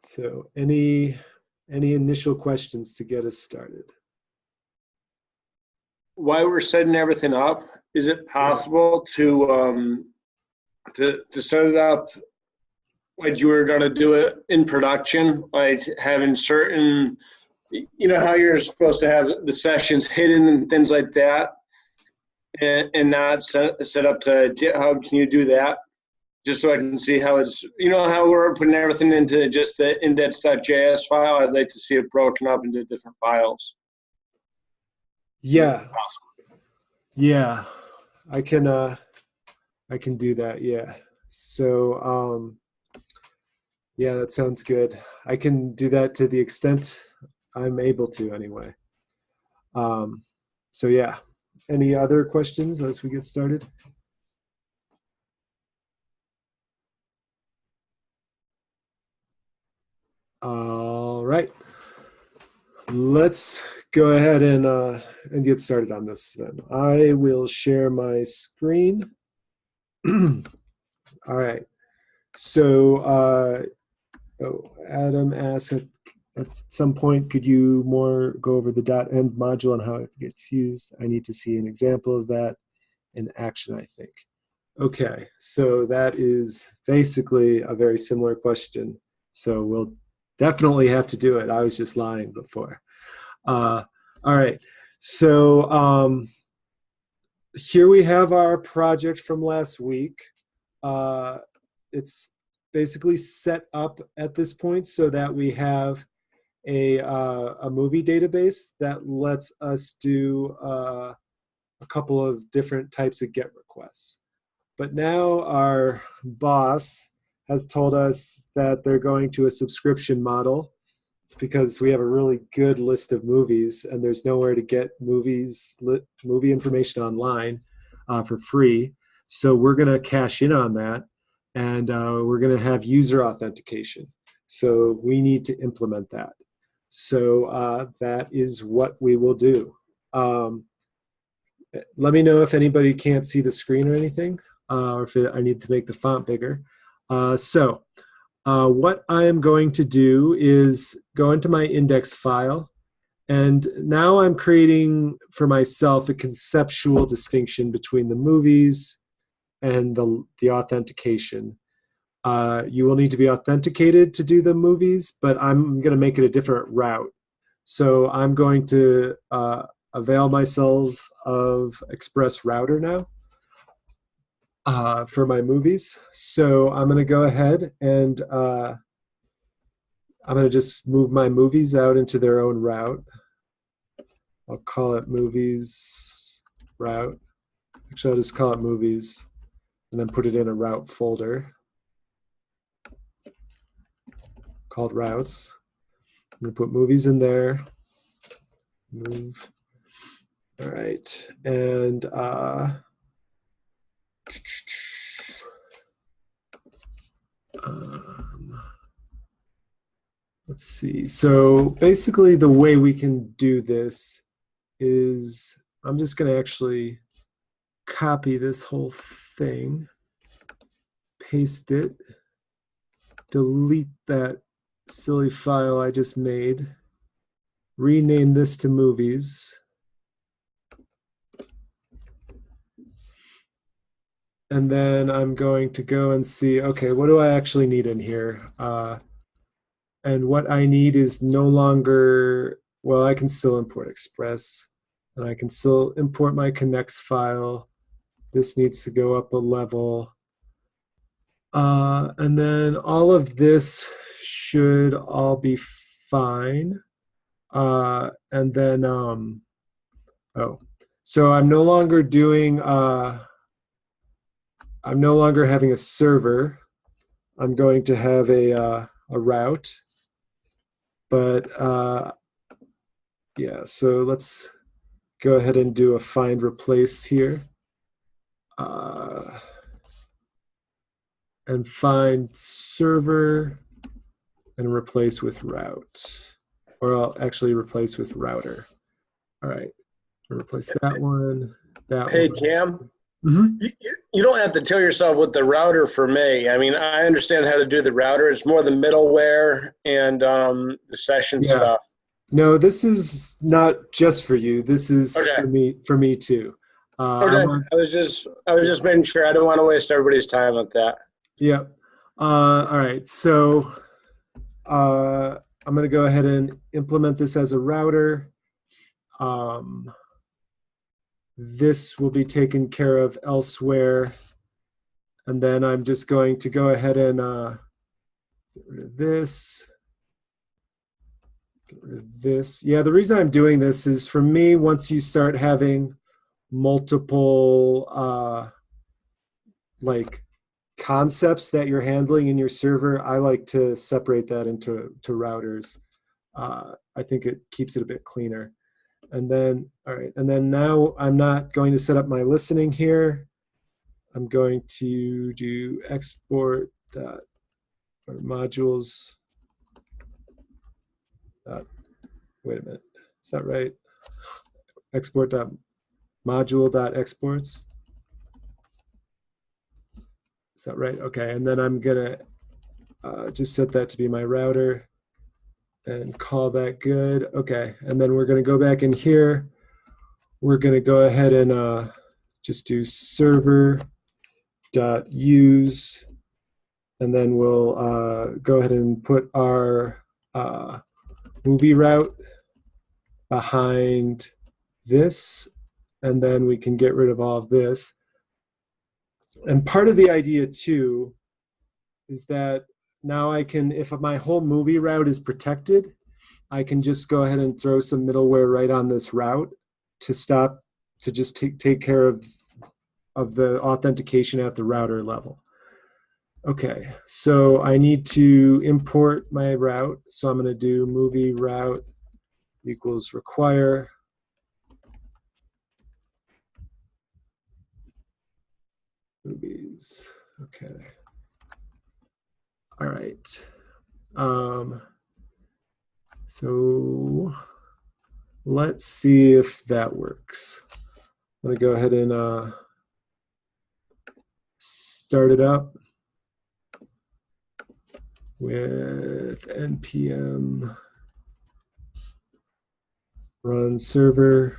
So any initial questions to get us started? While we're setting everything up, is it possible to set it up like you were going to do it in production, like having certain, you know, how you're supposed to have the sessions hidden and things like that, and not set up to GitHub? Can you do that? Just so I can see how it's, you know, how we're putting everything into just the index.js file. I'd like to see it broken up into different files. Yeah. Yeah. I can do that. Yeah. So, yeah, that sounds good. I can do that to the extent I'm able to anyway. So yeah. Any other questions as we get started? All right. Let's go ahead and get started on this then. I will share my screen. All right. So Adam asked at some point, could you more go over the .end module and how it gets used? I need to see an example of that in action, I think. Okay, so that is basically a very similar question. So we'll definitely have to do it. I was just lying before. All right, so here we have our project from last week. It's basically set up at this point so that we have a movie database that lets us do a couple of different types of GET requests. But now our boss has told us that they're going to a subscription model because we have a really good list of movies and there's nowhere to get movie information online for free. So we're going to cash in on that, and we're going to have user authentication. So we need to implement that. So that is what we will do. Let me know if anybody can't see the screen or anything, or if I need to make the font bigger. What I am going to do is go into my index file, and now I'm creating for myself a conceptual distinction between the movies and the authentication. You will need to be authenticated to do the movies, but I'm going to make it a different route. So I'm going to avail myself of Express Router now for my movies. So I'm going to go ahead and I'm going to just move my movies out into their own route. I'll call it movies route. Actually, I'll just call it movies and then put it in a route folder called routes. I'm going to put movies in there. Move. All right. And let's see. So basically the way we can do this is I'm just going to actually copy this whole thing, paste it, delete that silly file I just made, rename this to movies, and then I'm going to go and see, okay, what do I actually need in here? And what I need is no longer, well, I can still import Express, and I can still import my connects file. This needs to go up a level. And then all of this should all be fine. And then, so I'm no longer doing, I'm no longer having a server. I'm going to have a route. But yeah, so let's go ahead and do a find replace here. And find server and replace with route. Or I'll actually replace with router. All right, I'll replace that one, that Hey, one. Cam. Hmm. You don't have to tell yourself what the router for me. I mean, I understand how to do the router. It's more the middleware and the session Yeah. stuff. No, this is not just for you. This is Okay. for me too. Okay. I'm on. I was just making sure. I don't want to waste everybody's time with that. Yeah. All right. So uh, I'm going to go ahead and implement this as a router. Um, this will be taken care of elsewhere. And then I'm just going to go ahead and get rid of this. Get rid of this. Yeah, the reason I'm doing this is for me, once you start having multiple like concepts that you're handling in your server, I like to separate that into routers. I think it keeps it a bit cleaner. And then, all right, and then now I'm not going to set up my listening here. I'm going to do export dot or modules. Dot, wait a minute, is that right? Export dot module dot exports. Is that right? Okay, and then I'm gonna just set that to be my router and call that good. Okay, and then we're gonna go back in here. We're gonna go ahead and just do server dot use, and then we'll go ahead and put our movie route behind this, and then we can get rid of all of this. And part of the idea too is that now I can, if my whole movie route is protected, I can just go ahead and throw some middleware right on this route to stop, to just take care of the authentication at the router level. Okay, so I need to import my route. So I'm going to do movie route equals require movies. Okay. All right. So let's see if that works. I'm going to go ahead and start it up with npm run server.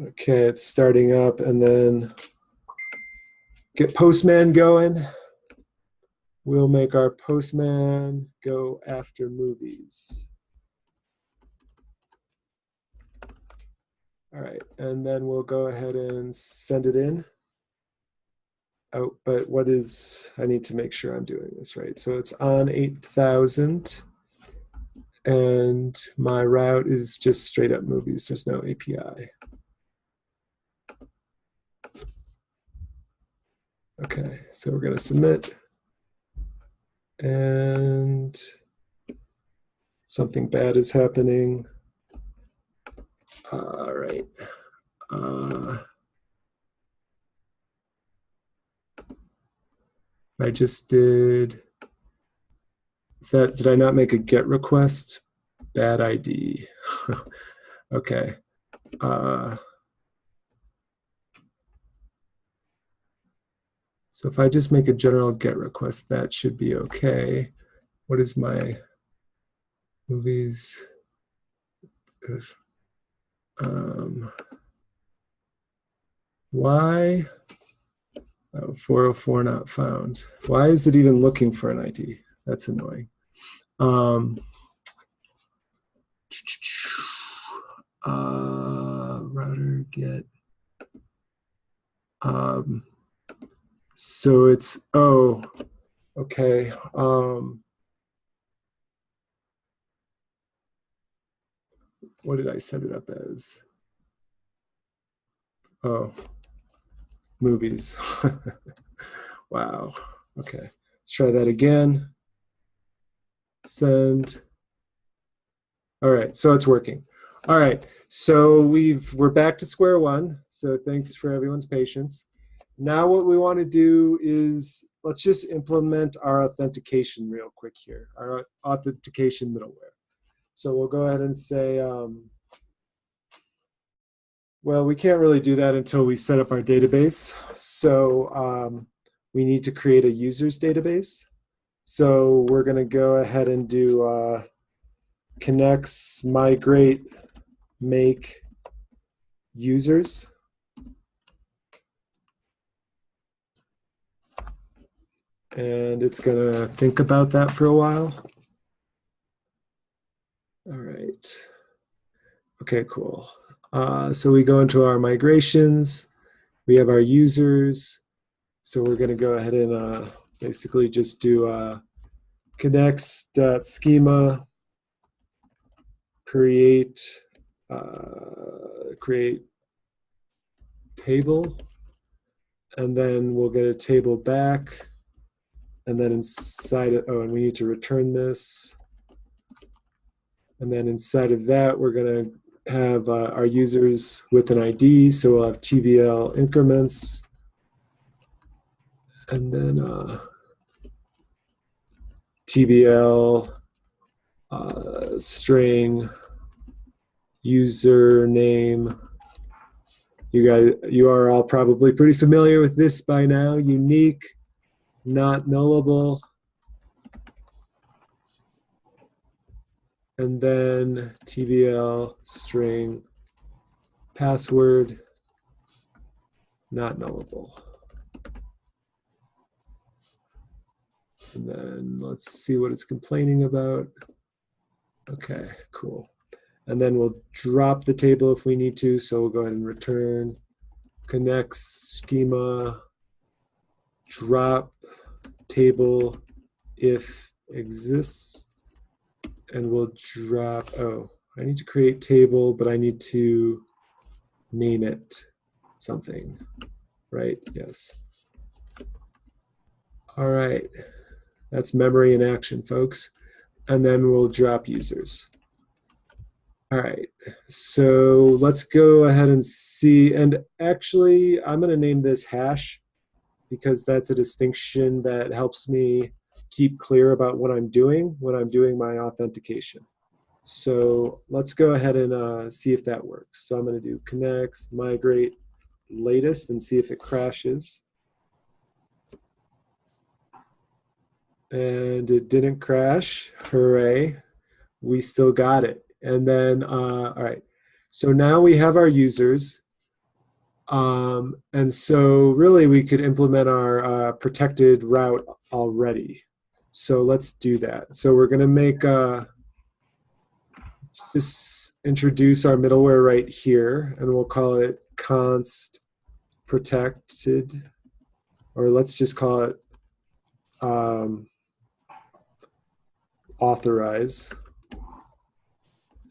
Okay, it's starting up, and then get Postman going. We'll make our Postman go after movies. All right, and then we'll go ahead and send it in. Oh, but what is, I need to make sure I'm doing this right. So it's on 8,000, and my route is just straight up movies. There's no API. Okay, so we're gonna submit, and something bad is happening. All right. I just did, did I not make a GET request? Bad ID. Okay. So if I just make a general GET request, that should be okay. What is my movies? Why? Oh, 404 not found. Why is it even looking for an ID? That's annoying. Router get. So it's, oh, okay. What did I set it up as? Oh, movies. Wow. Okay. Let's try that again. Send. All right. So it's working. All right. So we're back to square one. So thanks for everyone's patience. Now what we want to do is let's just implement our authentication real quick here, our authentication middleware. So we'll go ahead and say Well, we can't really do that until we set up our database. So we need to create a users database. So we're going to go ahead and do connects, migrate, make users. And it's going to think about that for a while. All right. Okay, cool. So we go into our migrations. We have our users. So we're going to go ahead and basically just do connects.schema create create table, and then we'll get a table back, and then inside it, oh, and we need to return this, and then inside of that we're going to have our users with an ID, so we'll have TBL increments, and then TBL string username. You are all probably pretty familiar with this by now. Unique, not nullable. And then TBL string password, not nullable. And then let's see what it's complaining about. Okay, cool. And then we'll drop the table if we need to. So we'll go ahead and return connects schema drop table if exists. And we'll drop, oh, I need to create table, but I need to name it something, right? Yes. All right, that's memory in action, folks. And then we'll drop users. All right, so let's go ahead and see. And actually, I'm going to name this hash because that's a distinction that helps me keep clear about what I'm doing when I'm doing my authentication. So let's go ahead and see if that works. So I'm going to do connects, migrate, latest, and see if it crashes. And it didn't crash. Hooray. We still got it. And then, all right. So now we have our users. And so really we could implement our protected route already. So let's do that. So we're going to make just introduce our middleware right here, and we'll call it const protected, or let's just call it authorize.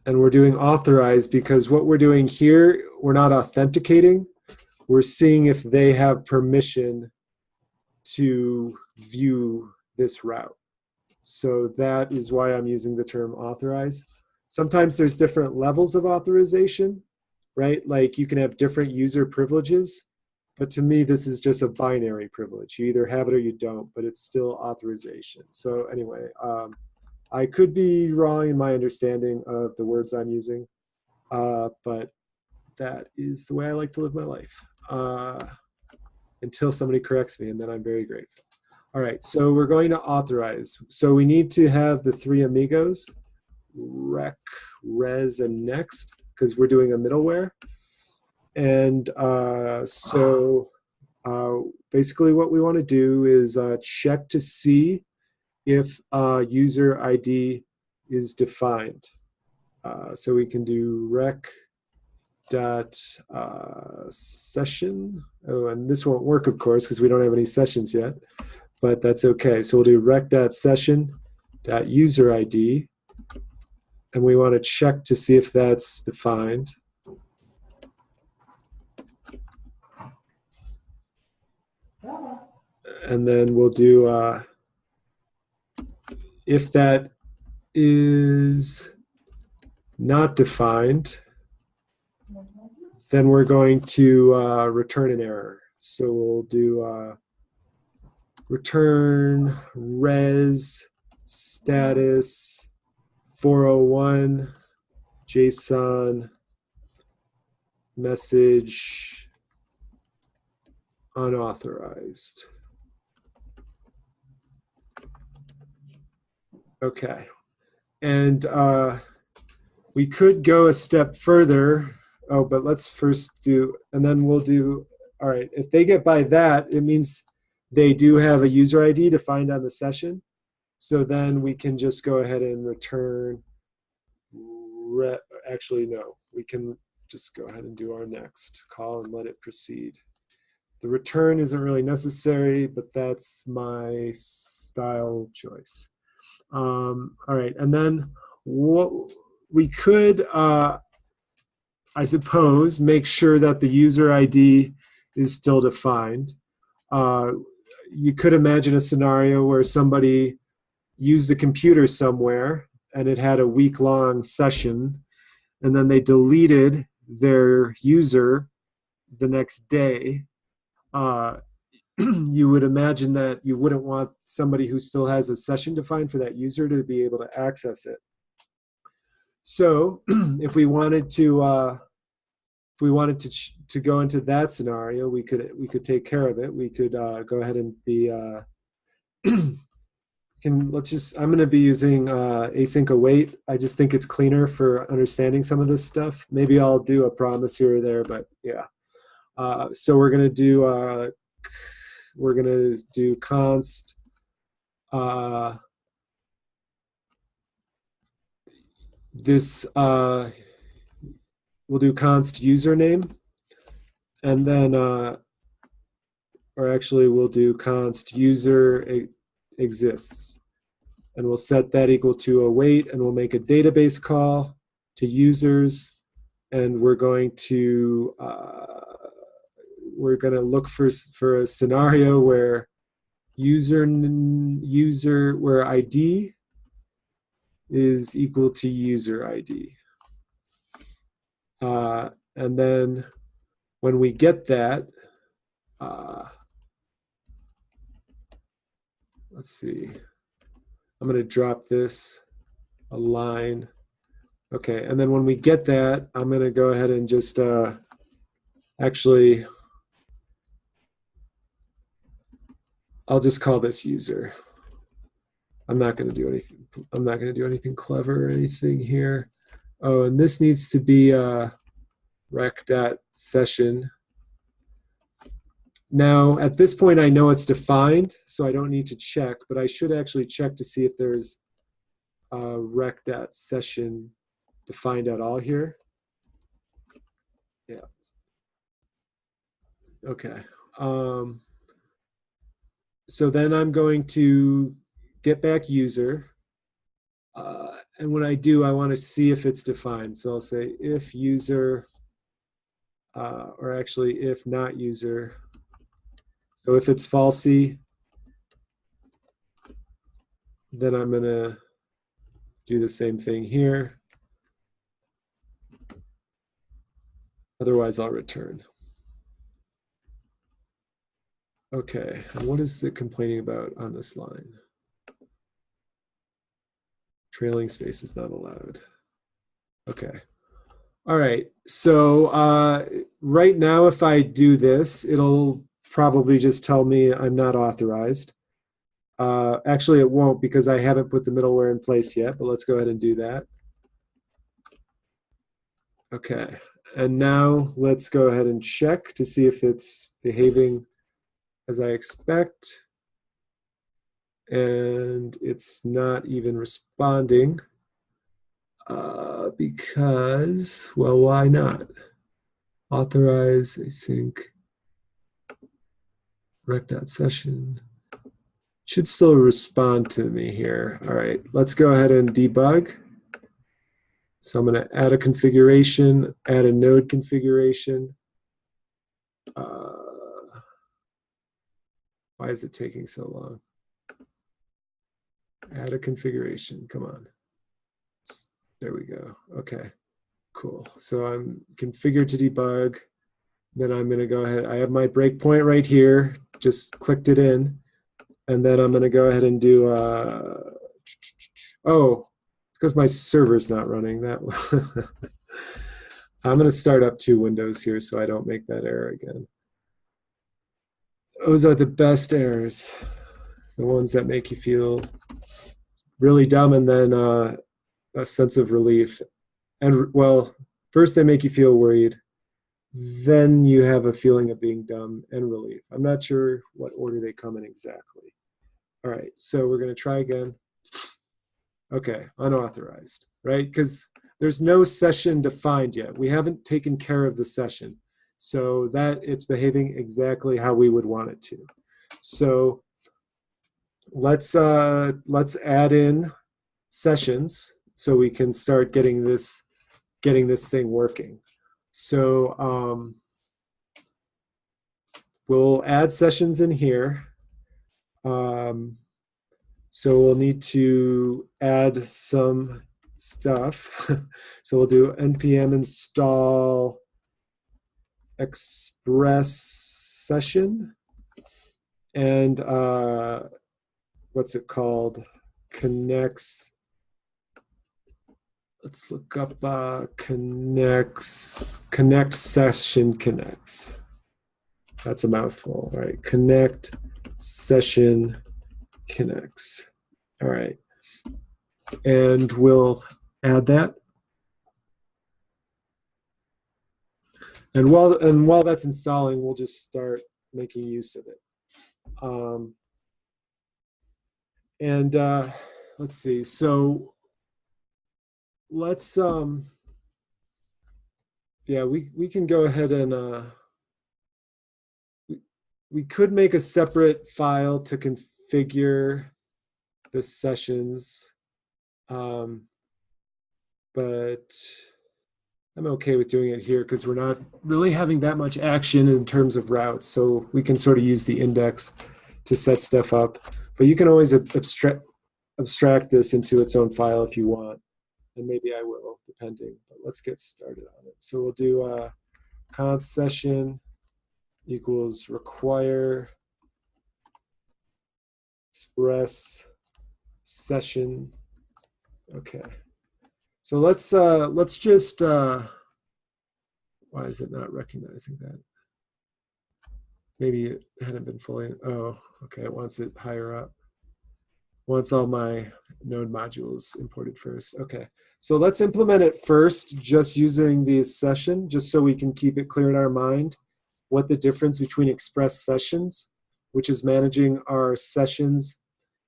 And we're doing authorize because what we're doing here, we're not authenticating. We're seeing if they have permission to view this route. So that is why I'm using the term authorize. Sometimes there's different levels of authorization, right? Like you can have different user privileges, but to me, this is just a binary privilege. You either have it or you don't, but it's still authorization. So anyway, I could be wrong in my understanding of the words I'm using, but that is the way I like to live my life until somebody corrects me, and then I'm very grateful. All right, so we're going to authorize. So we need to have the three amigos, rec, res, and next, because we're doing a middleware. And basically what we want to do is check to see if user ID is defined. So we can do rec dot session. Oh, and this won't work, of course, because we don't have any sessions yet, but that's okay. So we'll do rec dot session dot user ID, and we want to check to see if that's defined. And then we'll do if that is not defined, then we're going to return an error. So we'll do return res status 401 JSON message unauthorized. Okay. And we could go a step further. Oh, but let's first do, and then we'll do, all right, if they get by that, it means they do have a user ID defined on the session. So then we can just go ahead and return, actually, no, we can just go ahead and do our next call and let it proceed. The return isn't really necessary, but that's my style choice. All right, and then what we could, I suppose, make sure that the user ID is still defined. You could imagine a scenario where somebody used a computer somewhere and it had a week-long session, and then they deleted their user the next day. You would imagine that you wouldn't want somebody who still has a session defined for that user to be able to access it. So if we wanted to go into that scenario, we could take care of it. We could go ahead and be I'm going to be using async await. I just think it's cleaner for understanding some of this stuff. Maybe I'll do a promise here or there, but yeah. So we're going to do const we'll do const username, and then or actually we'll do const user exists, and we'll set that equal to await, and we'll make a database call to users, and we're going to look for a scenario where where ID is equal to user ID. And then when we get that, let's see, I'm going to drop this a line. Okay, and then when we get that, I'm going to go ahead and just actually, I'll just call this user. I'm not going to do anything. I'm not going to do anything clever or anything here. Oh, and this needs to be rec.session. Now, at this point, I know it's defined, so I don't need to check, but I should actually check to see if there's rec.session defined at all here. Yeah. Okay. So then I'm going to get back user. And when I do, I want to see if it's defined. So I'll say if user, or actually if not user. So if it's falsy, then I'm going to do the same thing here. Otherwise, I'll return. Okay, and what is it complaining about on this line? Trailing space is not allowed. Okay. All right, so right now if I do this, it'll probably just tell me I'm not authorized. Actually, it won't because I haven't put the middleware in place yet, but let's go ahead and do that. Okay, and now let's go ahead and check to see if it's behaving as I expect. And it's not even responding because, well, why not? Authorize async rec.session. Should still respond to me here. All right, let's go ahead and debug. So I'm going to add a configuration, add a node configuration. Why is it taking so long? Add a configuration, come on. There we go, okay, cool. So I'm configured to debug. Then I'm gonna go ahead, I have my breakpoint right here, just clicked it in. And then I'm gonna go ahead and do, oh, it's because my server's not running that well. I'm going to start up 2 windows here so I don't make that error again. Those are the best errors, the ones that make you feel really dumb and then a sense of relief. And well, first they make you feel worried, then you have a feeling of being dumb and relief. I'm not sure what order they come in exactly. All right, so we're going to try again. Okay, unauthorized, right? Because there's no session defined yet. We haven't taken care of the session, so that it's behaving exactly how we would want it to. So let's add in sessions so we can start getting this thing working. So we'll add sessions in here. So we'll need to add some stuff. So we'll do npm install express session and what's it called? Connects. Let's look up connect session connects. That's a mouthful. All right, connect session connects. All right, and we'll add that. And while that's installing, we'll just start making use of it. Let's see. So let's yeah, we can go ahead and we could make a separate file to configure the sessions, but I'm okay with doing it here because we're not really having that much action in terms of routes. So we can sort of use the index to set stuff up, but you can always abstract this into its own file if you want, and maybe I will, depending. But let's get started on it. So we'll do const session equals require express session. Okay. So let's just why is it not recognizing that? Maybe it hadn't been fully. Oh, okay. It wants it higher up. Wants all my node modules imported first. Okay. So let's implement it first, just using the session, just so we can keep it clear in our mind what the difference between express sessions, which is managing our sessions,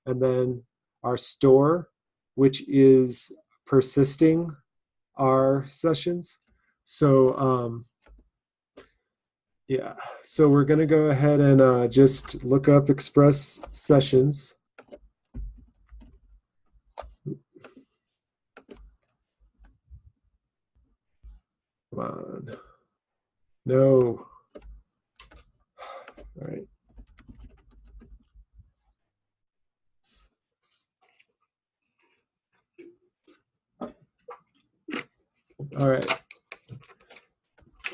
and then our store, which is persisting our sessions. So yeah, so we're going to go ahead and just look up express sessions. Come on. No. All right. All right.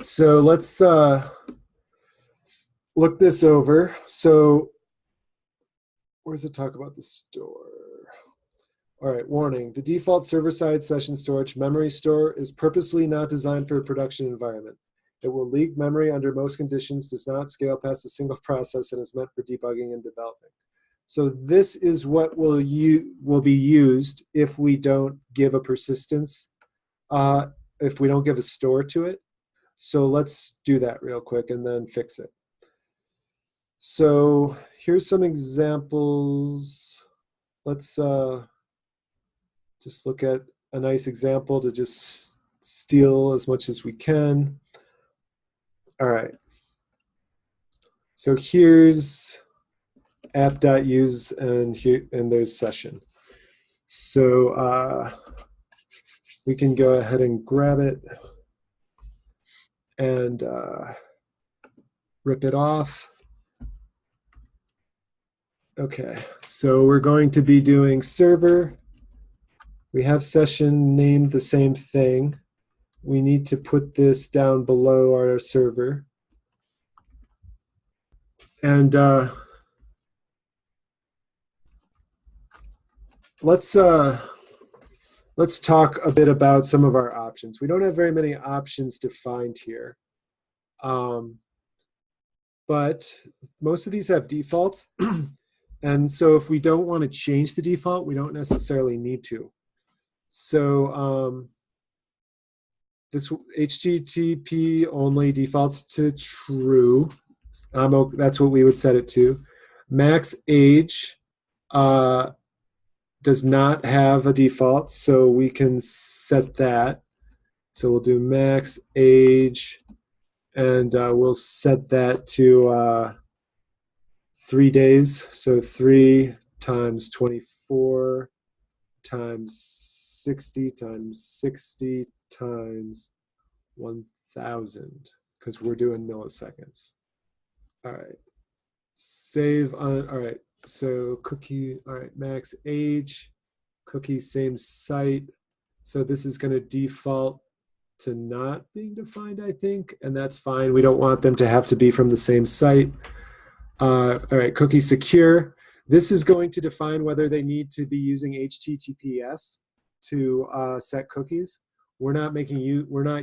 So let's look this over. So where does it talk about the store? All right, warning. The default server-side session storage memory store is purposely not designed for a production environment. It will leak memory under most conditions, does not scale past a single process, and is meant for debugging and developing. So this is what will be used if we don't give a persistence, if we don't give a store to it. So let's do that real quick and then fix it. So here's some examples. Let's just look at a nice example to just steal as much as we can. All right. So here's app.use and there's session. So we can go ahead and grab it and rip it off. Okay, so we're going to be doing server. We have session named the same thing. We need to put this down below our server. And let's let's talk a bit about some of our options. We don't have very many options defined here. But most of these have defaults. And so if we don't want to change the default, we don't necessarily need to. So this HTTP only defaults to true. That's what we would set it to. Max age does not have a default, so we can set that. So we'll do max age, and we'll set that to 3 days. So 3 times 24 times 60 times 60 times 1,000, because we're doing milliseconds. All right. Save on, all right. So cookie, all right, max age, cookie, same site. So this is going to default to not being defined, I think, and that's fine. We don't want them to have to be from the same site. All right, cookie secure. This is going to define whether they need to be using HTTPS to set cookies. We're not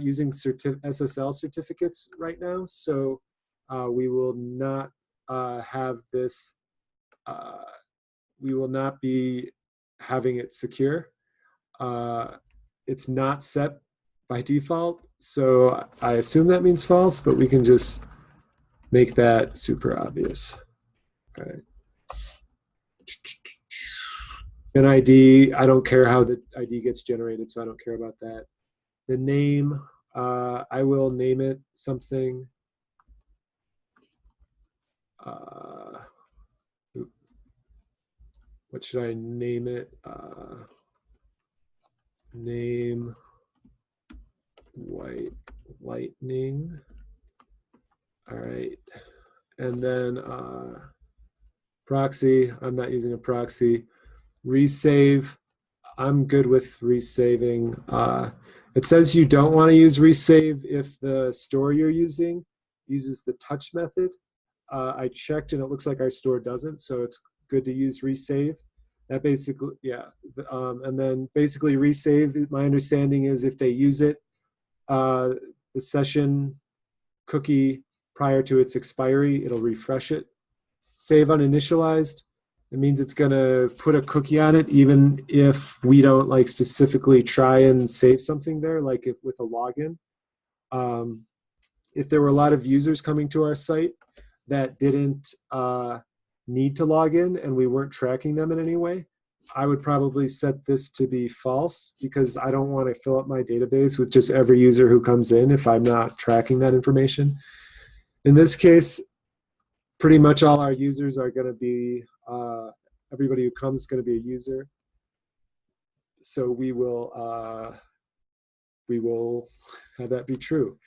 using SSL certificates right now, so we will not have this. We will not be having it secure. It's not set by default, so I assume that means false, but we can just make that super obvious. All right. An ID, I don't care how the ID gets generated, so I don't care about that. The name, I will name it something. What should I name it? Name white lightning. All right. And then proxy, I'm not using a proxy. Resave, I'm good with resaving. It says you don't want to use resave if the store you're using uses the touch method. I checked and it looks like our store doesn't, so it's good to use resave. That basically, yeah. And then basically resave, my understanding is if they use it, the session cookie prior to its expiry, it'll refresh it. Save uninitialized, it means it's going to put a cookie on it even if we don't like specifically try and save something there, like if with a login. If there were a lot of users coming to our site that didn't need to log in and we weren't tracking them in any way, I would probably set this to be false, because I don't want to fill up my database with just every user who comes in if I'm not tracking that information. In this case, pretty much all our users are going to be, everybody who comes is going to be a user. So we will have that be true.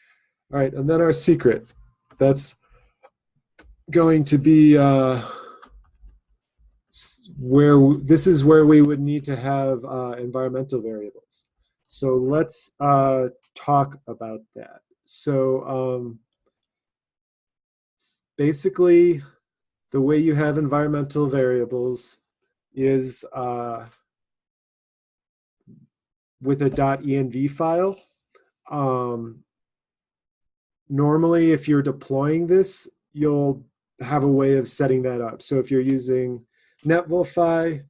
All right, and then our secret. That's going to be this is where we would need to have environmental variables. So let's talk about that. So basically, the way you have environmental variables is with a .env file. Normally, if you're deploying this, you'll have a way of setting that up. So if you're using netvolfi,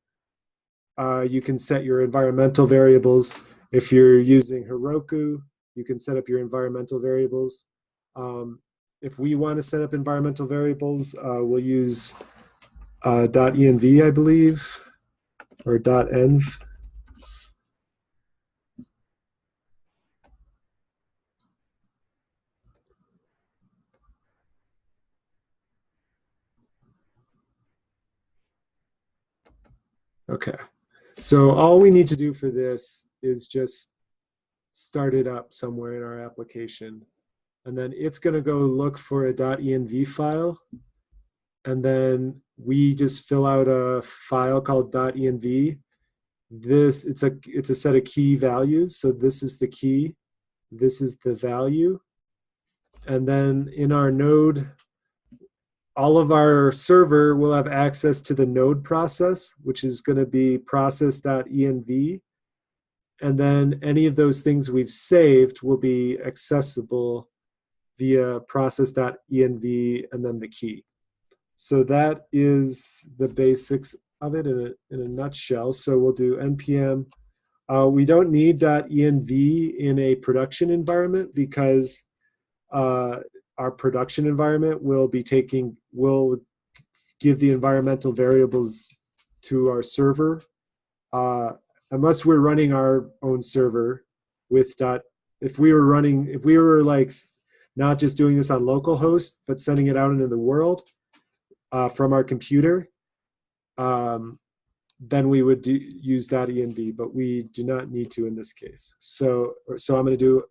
you can set your environmental variables. If you're using Heroku, you can set up your environmental variables. If we want to set up environmental variables, we'll use .env, I believe, or .env. Okay, so all we need to do for this is just start it up somewhere in our application. And then it's going to go look for a .env file. And then we just fill out a file called .env. It's a set of key values. So this is the key. This is the value. And then in our node, all of our server will have access to the node process, which is going to be process.env. and then any of those things we've saved will be accessible via process.env and then the key. So that is the basics of it in a nutshell. So we'll do npm. We don't need .env in a production environment because our production environment will give the environmental variables to our server, unless we're running our own server with if we were like not just doing this on localhost but sending it out into the world from our computer, then we would use .env, but we do not need to in this case. So I'm going to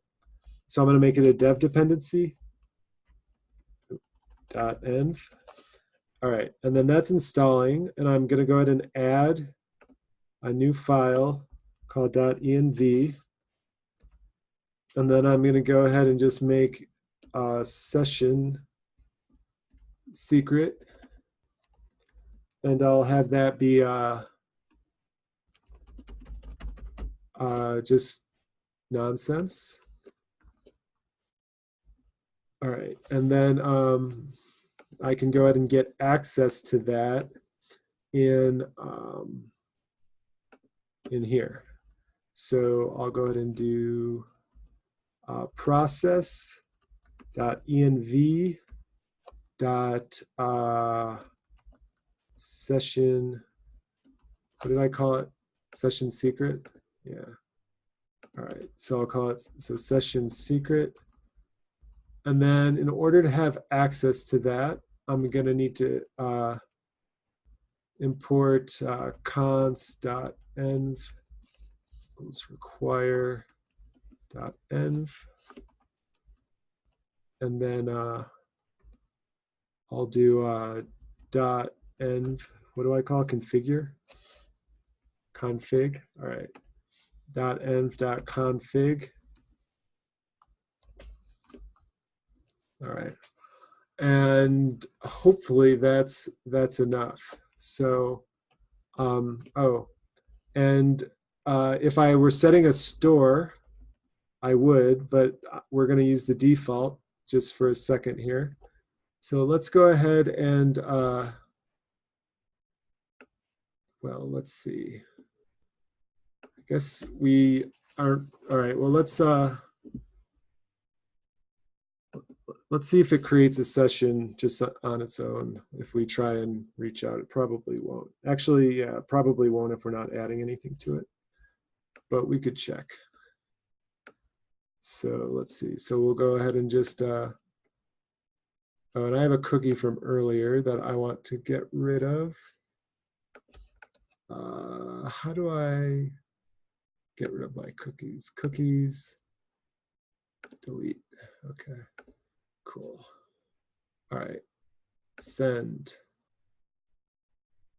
make it a dev dependency .env. All right, and then that's installing, and I'm going to go ahead and add a new file called .env, and then I'm going to go ahead and just make a session secret, and I'll have that be just nonsense. All right, and then I can go ahead and get access to that in here. So I'll go ahead and do process.env session, what did I call it? Session secret? Yeah. All right, so I'll call it session secret. And then in order to have access to that, I'm going to need to import const.env require.env. And then I'll do .env, what do I call it? Configure? Config, all right. .env.config. All right. And hopefully that's enough. So, if I were setting a store, I would, but we're going to use the default just for a second here. So let's go ahead and, well, let's see. I guess we aren't, all right, well, let's see if it creates a session just on its own. If we try and reach out, it probably won't. Actually, yeah, probably won't if we're not adding anything to it, but we could check. So let's see. So we'll go ahead and just, oh, and I have a cookie from earlier that I want to get rid of. How do I get rid of my cookies? Cookies, delete, okay, cool. All right, send.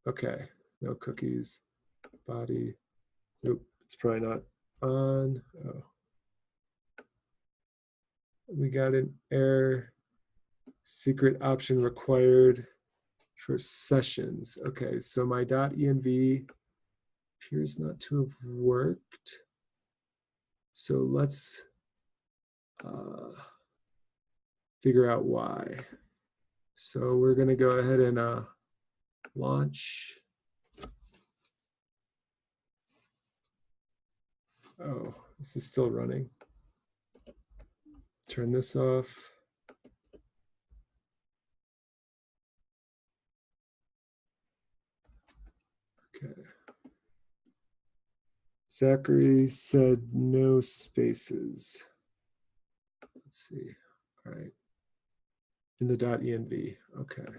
Okay, no cookies, body. Nope, it's probably not on. Oh. We got an error, secret option required for sessions. Okay, so my .env appears not to have worked. So let's figure out why. So we're going to go ahead and launch. Oh, this is still running. Turn this off. Okay. Zachary said no spaces. Let's see. All right. In the .env. Okay.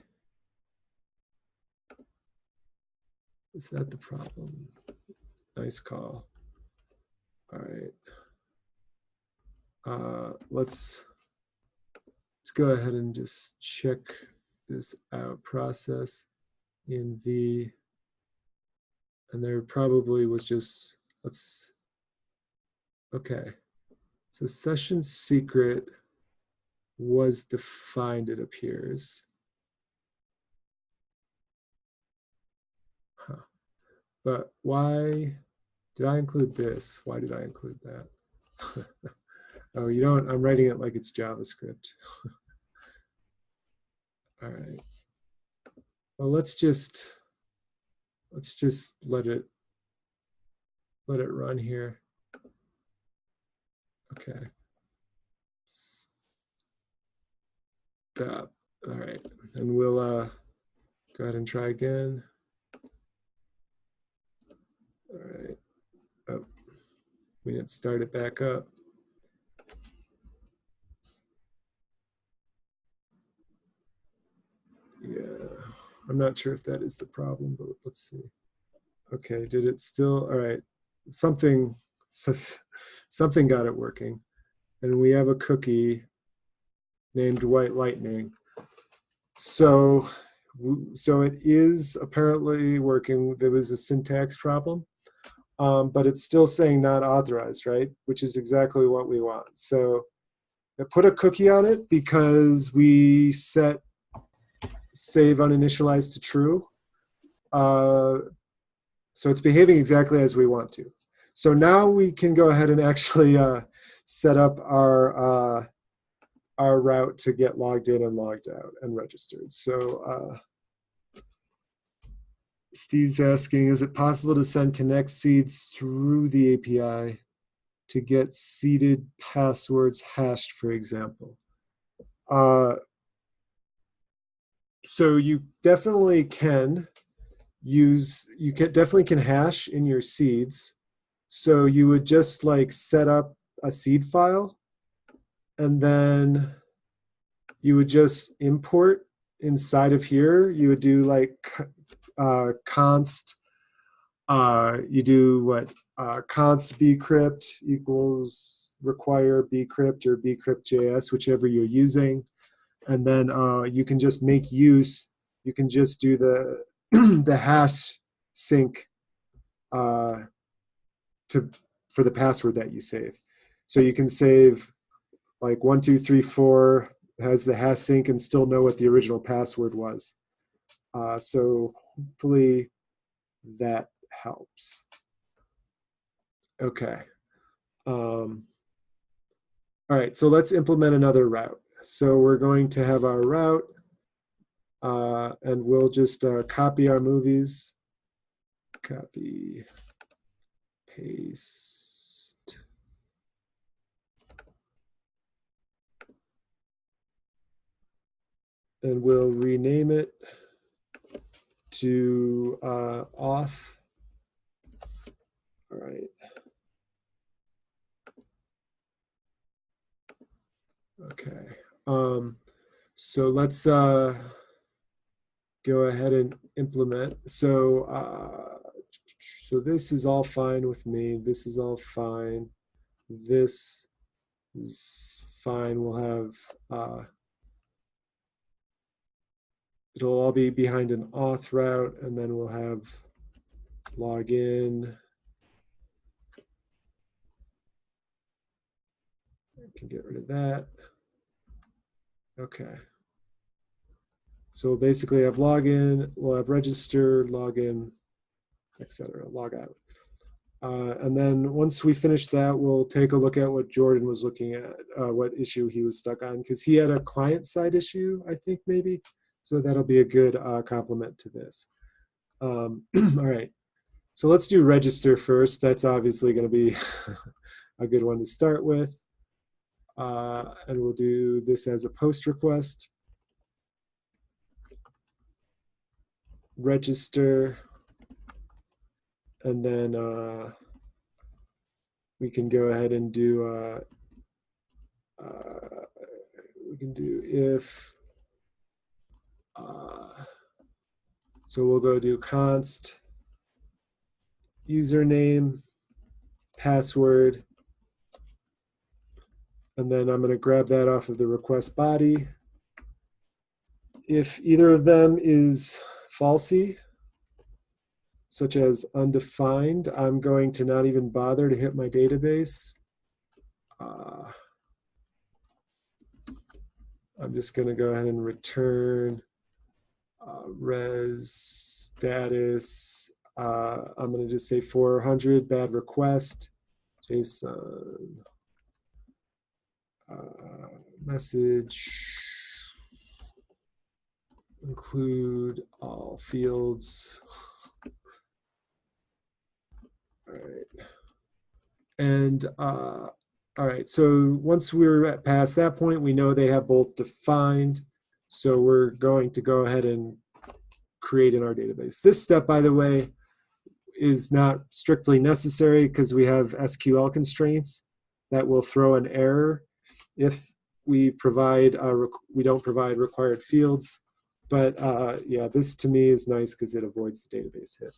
Is that the problem? Nice call. All right. Let's go ahead and just check this out. Process env, and there probably was just, okay. So session secret was defined, it appears. Huh. But why Did I include this? Why did I include that? Oh, you don't, I'm writing it like it's JavaScript. All right. Well, let's just let it run here. Okay. Stop. All right. And we'll go ahead and try again. All right. Oh, we didn't start it back up. Yeah, I'm not sure if that is the problem, but let's see. Okay, did it still? All right, something got it working, and we have a cookie named White Lightning. So it is apparently working. There was a syntax problem, but it's still saying not authorized, right? Which is exactly what we want. So I put a cookie on it because we set save uninitialized to true. So it's behaving exactly as we want to. So now we can go ahead and actually set up our route to get logged in and logged out and registered. So Steve's asking, is it possible to send connect seeds through the API to get seeded passwords hashed, for example? So you definitely can definitely can hash in your seeds. So you would just like set up a seed file, and then you would just import inside of here. You would do like const, you do what, const bcrypt equals require bcrypt or bcrypt.js, whichever you're using. And then you can just make use, you can just do the, the hash sync for the password that you save. So you can save like 1234 has the hash sync and still know what the original password was. So hopefully that helps. Okay. All right, so let's implement another route. So we're going to have our route, and we'll just copy our movies. Copy, paste. And we'll rename it to auth. All right. Okay. So let's go ahead and implement. So this is all fine with me. This is all fine. This is fine. We'll have it'll all be behind an auth route, and then we'll have login. I can get rid of that. Okay. So we'll basically have login, we'll have register, login, etc. Log out. And then once we finish that, we'll take a look at what Jordan was looking at, what issue he was stuck on, because he had a client-side issue, I think, maybe. So that'll be a good complement to this. All right. So let's do register first. That's obviously going to be a good one to start with. And we'll do this as a post request. Register. And then we can go ahead and do, we can do if, so we'll go do const username, password, and then I'm going to grab that off of the request body. If either of them is falsy, such as undefined, I'm going to not even bother to hit my database. I'm just going to go ahead and return res status I'm going to just say 400 bad request, JSON message, include all fields. All right. And all right, so once we're past that point, we know they have both defined. So we're going to go ahead and create in our database. This step, by the way, is not strictly necessary because we have SQL constraints that will throw an error if we don't provide required fields. But yeah, this to me is nice because it avoids the database hit.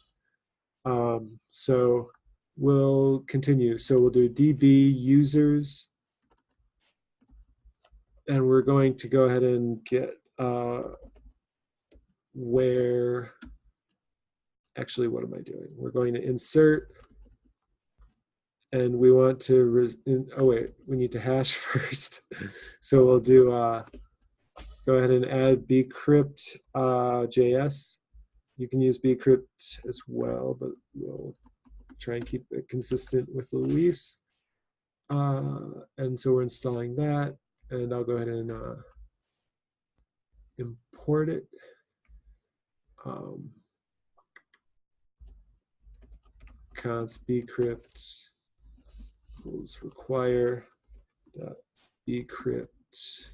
So we'll continue. So we'll do DB users, and we're going to go ahead and get where, actually, what am I doing? We're going to insert, and we want to, oh wait, we need to hash first. So we'll do, go ahead and add bcrypt JS. You can use bcrypt as well, but we'll try and keep it consistent with Luis. And so we're installing that, and I'll go ahead and import it. Const bcrypt equals require dot bcrypt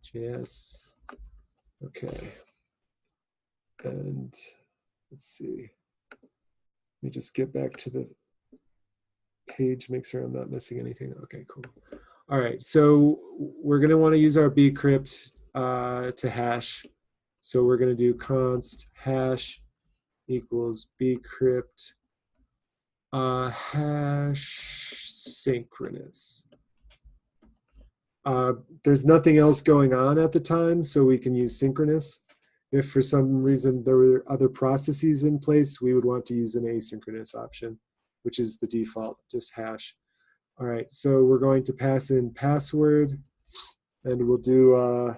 JS. Okay. And let's see. Let me just get back to the page, make sure I'm not missing anything. Okay, cool. All right, so we're going to want to use our bcrypt to hash. So we're going to do const hash equals bcrypt hash synchronous. There's nothing else going on at the time, so we can use synchronous. If for some reason there were other processes in place, we would want to use an asynchronous option, which is the default, just hash. All right, so we're going to pass in password, and we'll do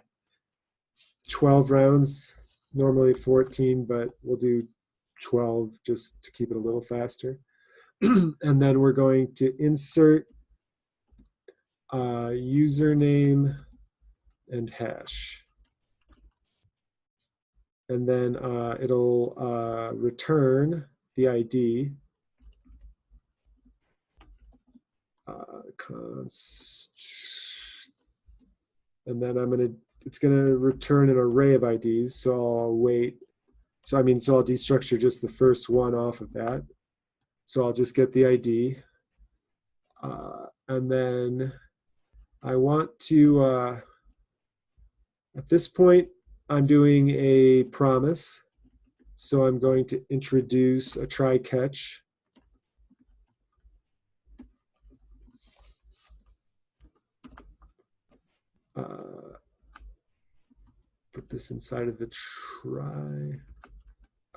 12 rounds, normally 14, but we'll do 12 just to keep it a little faster. And then we're going to insert username and hash. And then it'll return the ID. And then it's gonna return an array of IDs. So I'll wait. So I'll destructure just the first one off of that. So I'll just get the ID. And then I want to, at this point, I'm doing a promise. So I'm going to introduce a try catch. Put this inside of the try.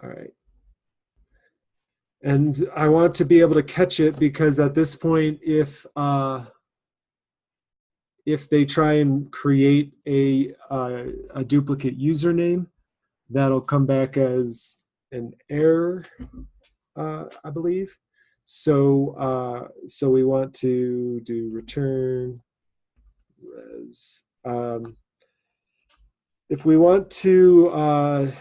All right. And I want to be able to catch it because at this point, if they try and create a duplicate username, that'll come back as an error, I believe. So so we want to do return res. If we want to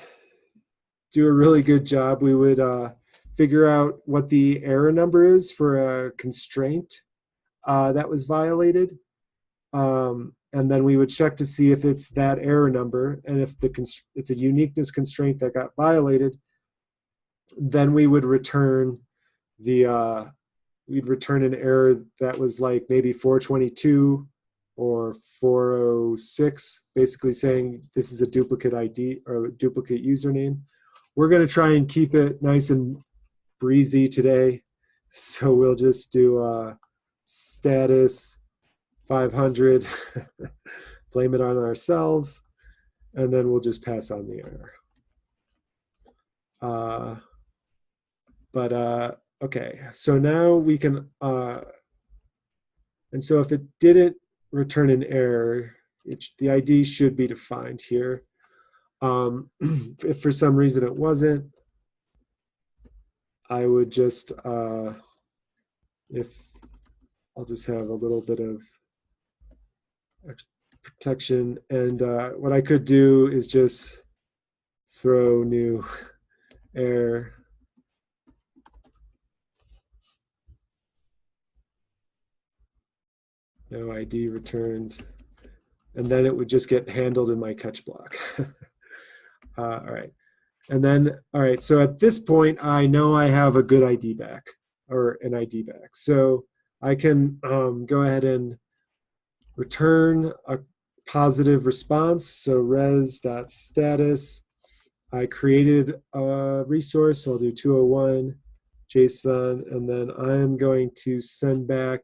do a really good job, we would figure out what the error number is for a constraint that was violated. And then we would check to see if it's that error number, and if it's a uniqueness constraint that got violated, then we would return we'd return an error that was like maybe 422 or 406, basically saying this is a duplicate ID or a duplicate username. We're going to try and keep it nice and breezy today, so we'll just do status 500, blame it on ourselves, and then we'll just pass on the error. Okay, so now we can, and so if it didn't return an error, the ID should be defined here. If for some reason it wasn't, I would just, if I'll just have a little bit of protection. And what I could do is just throw new error. No ID returned. And then it would just get handled in my catch block. All right. And then, all right, so at this point, I know I have a good ID back, or an ID back. So I can go ahead and return a positive response. So res.status. I created a resource, so I'll do 201 JSON, and then I'm going to send back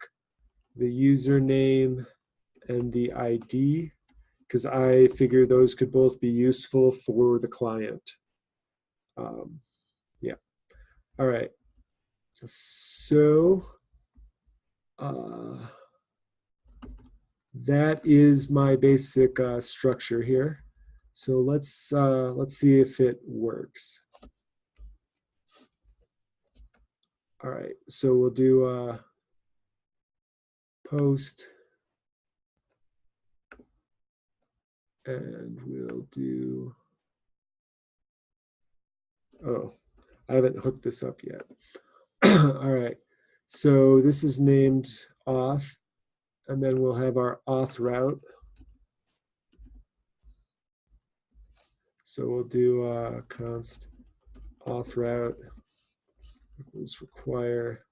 the username and the ID, because I figure those could both be useful for the client. Yeah. All right. So that is my basic structure here. So let's see if it works. All right. So we'll do post, and we'll do. Oh, I haven't hooked this up yet. All right. So this is named auth, and then we'll have our auth route. So we'll do const auth route equals require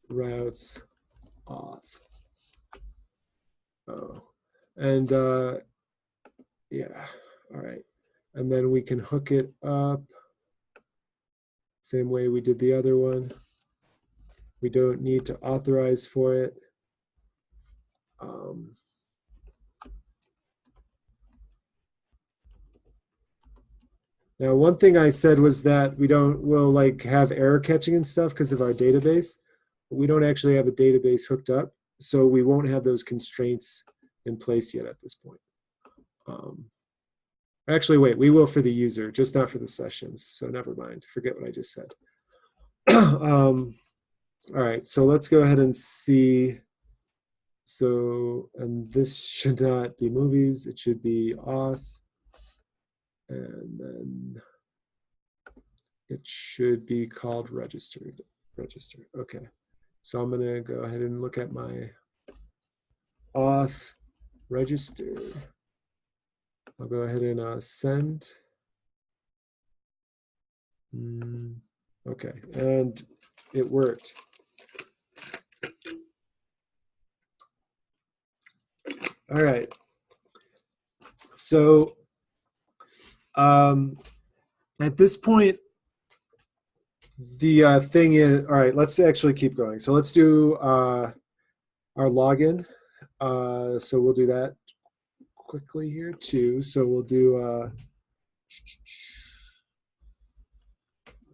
routes auth. Oh, and yeah, all right. And then we can hook it up same way we did the other one. We don't need to authorize for it. Now, one thing I said was that we'll like have error catching and stuff because of our database. But we don't actually have a database hooked up, so we won't have those constraints in place yet at this point. Actually, wait, we will for the user, just not for the sessions. So never mind, forget what I just said. All right, so let's go ahead and see. So, and this should not be movies, it should be auth. And then it should be called registered. Register. Okay. So I'm going to go ahead and look at my auth register. I'll go ahead and send. Okay. And it worked. All right. So at this point, the thing is, all right, let's actually keep going. So let's do our login. So we'll do that quickly here too. So we'll do, all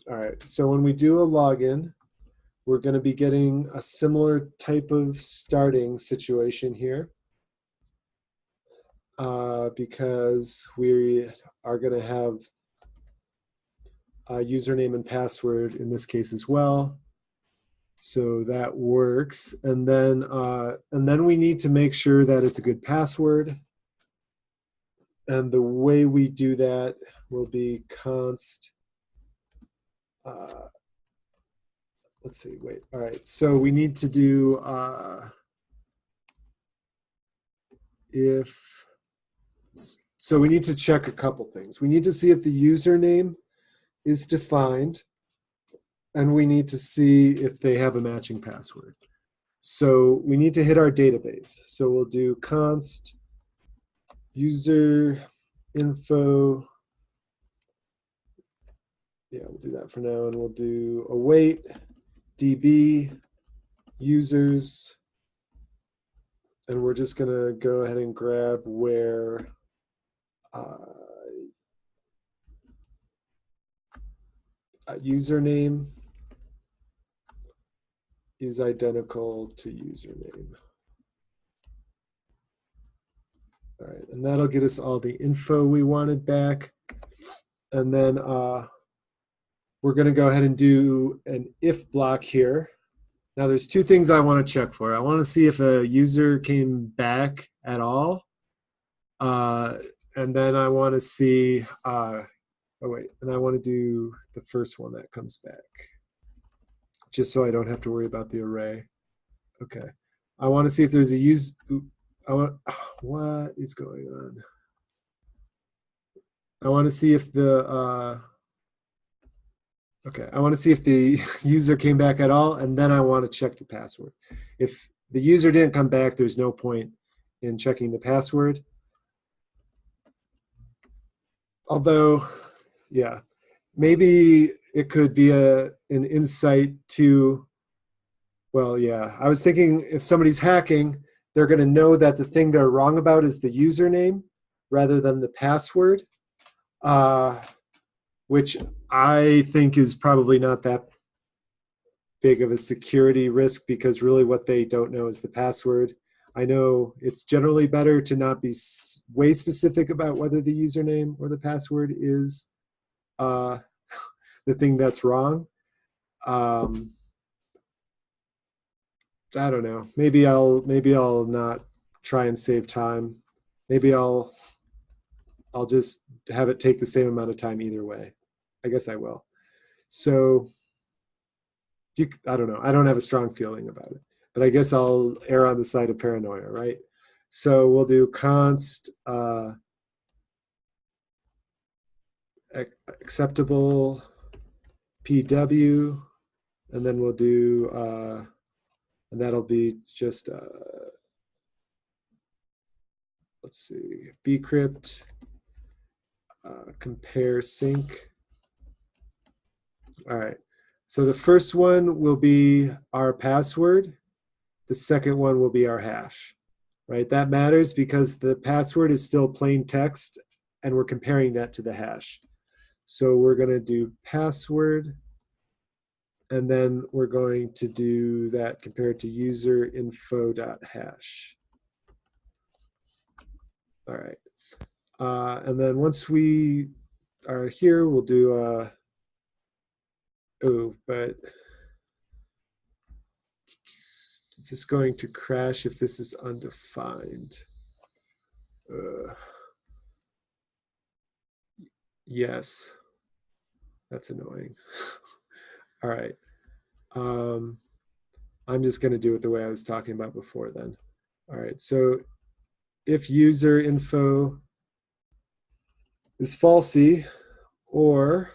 right, so when we do a login, we're going to be getting a similar type of starting situation here because we are going to have a username and password in this case as well. So that works. And then we need to make sure that it's a good password. And the way we do that will be const. Let's see, wait, all right. So we need to do so we need to check a couple things. We need to see if the username is defined, and we need to see if they have a matching password. So we need to hit our database. So we'll do const user info. Yeah, we'll do that for now, and we'll do await db users, and we're just going to go ahead and grab where username is identical to username. All right, and that'll get us all the info we wanted back. and then we're going to go ahead and do an if block here. Now there's two things I want to check for. I want to see if a user came back at all. And then I want to see, oh wait, and I want to do the first one that comes back, just so I don't have to worry about the array. Okay. I want to see if there's a use. What is going on? I want to see if the, okay, I want to see if the user came back at all, and then I want to check the password. If the user didn't come back, there's no point in checking the password. Although, yeah, maybe it could be an insight to, well, yeah, I was thinking if somebody's hacking, they're going to know that the thing they're wrong about is the username rather than the password, which I think is probably not that big of a security risk, because really what they don't know is the password. I know it's generally better to not be way specific about whether the username or the password is the thing that's wrong. I don't know. Maybe I'll not try and save time. Maybe I'll just have it take the same amount of time either way. I guess I will. So I don't know. I don't have a strong feeling about it, but I guess I'll err on the side of paranoia, right? So we'll do const acceptable PW, and then we'll do, and that'll be just, let's see, bcrypt compare sync. All right. So the first one will be our password. The second one will be our hash, right? That matters because the password is still plain text and we're comparing that to the hash. So we're going to do password, and then we're going to do that compared to user info.hash. All right. And then once we are here, we'll do, oh, but is this going to crash if this is undefined? Yes, that's annoying. All right. I'm just going to do it the way I was talking about before then. All right. So if user info is falsy, or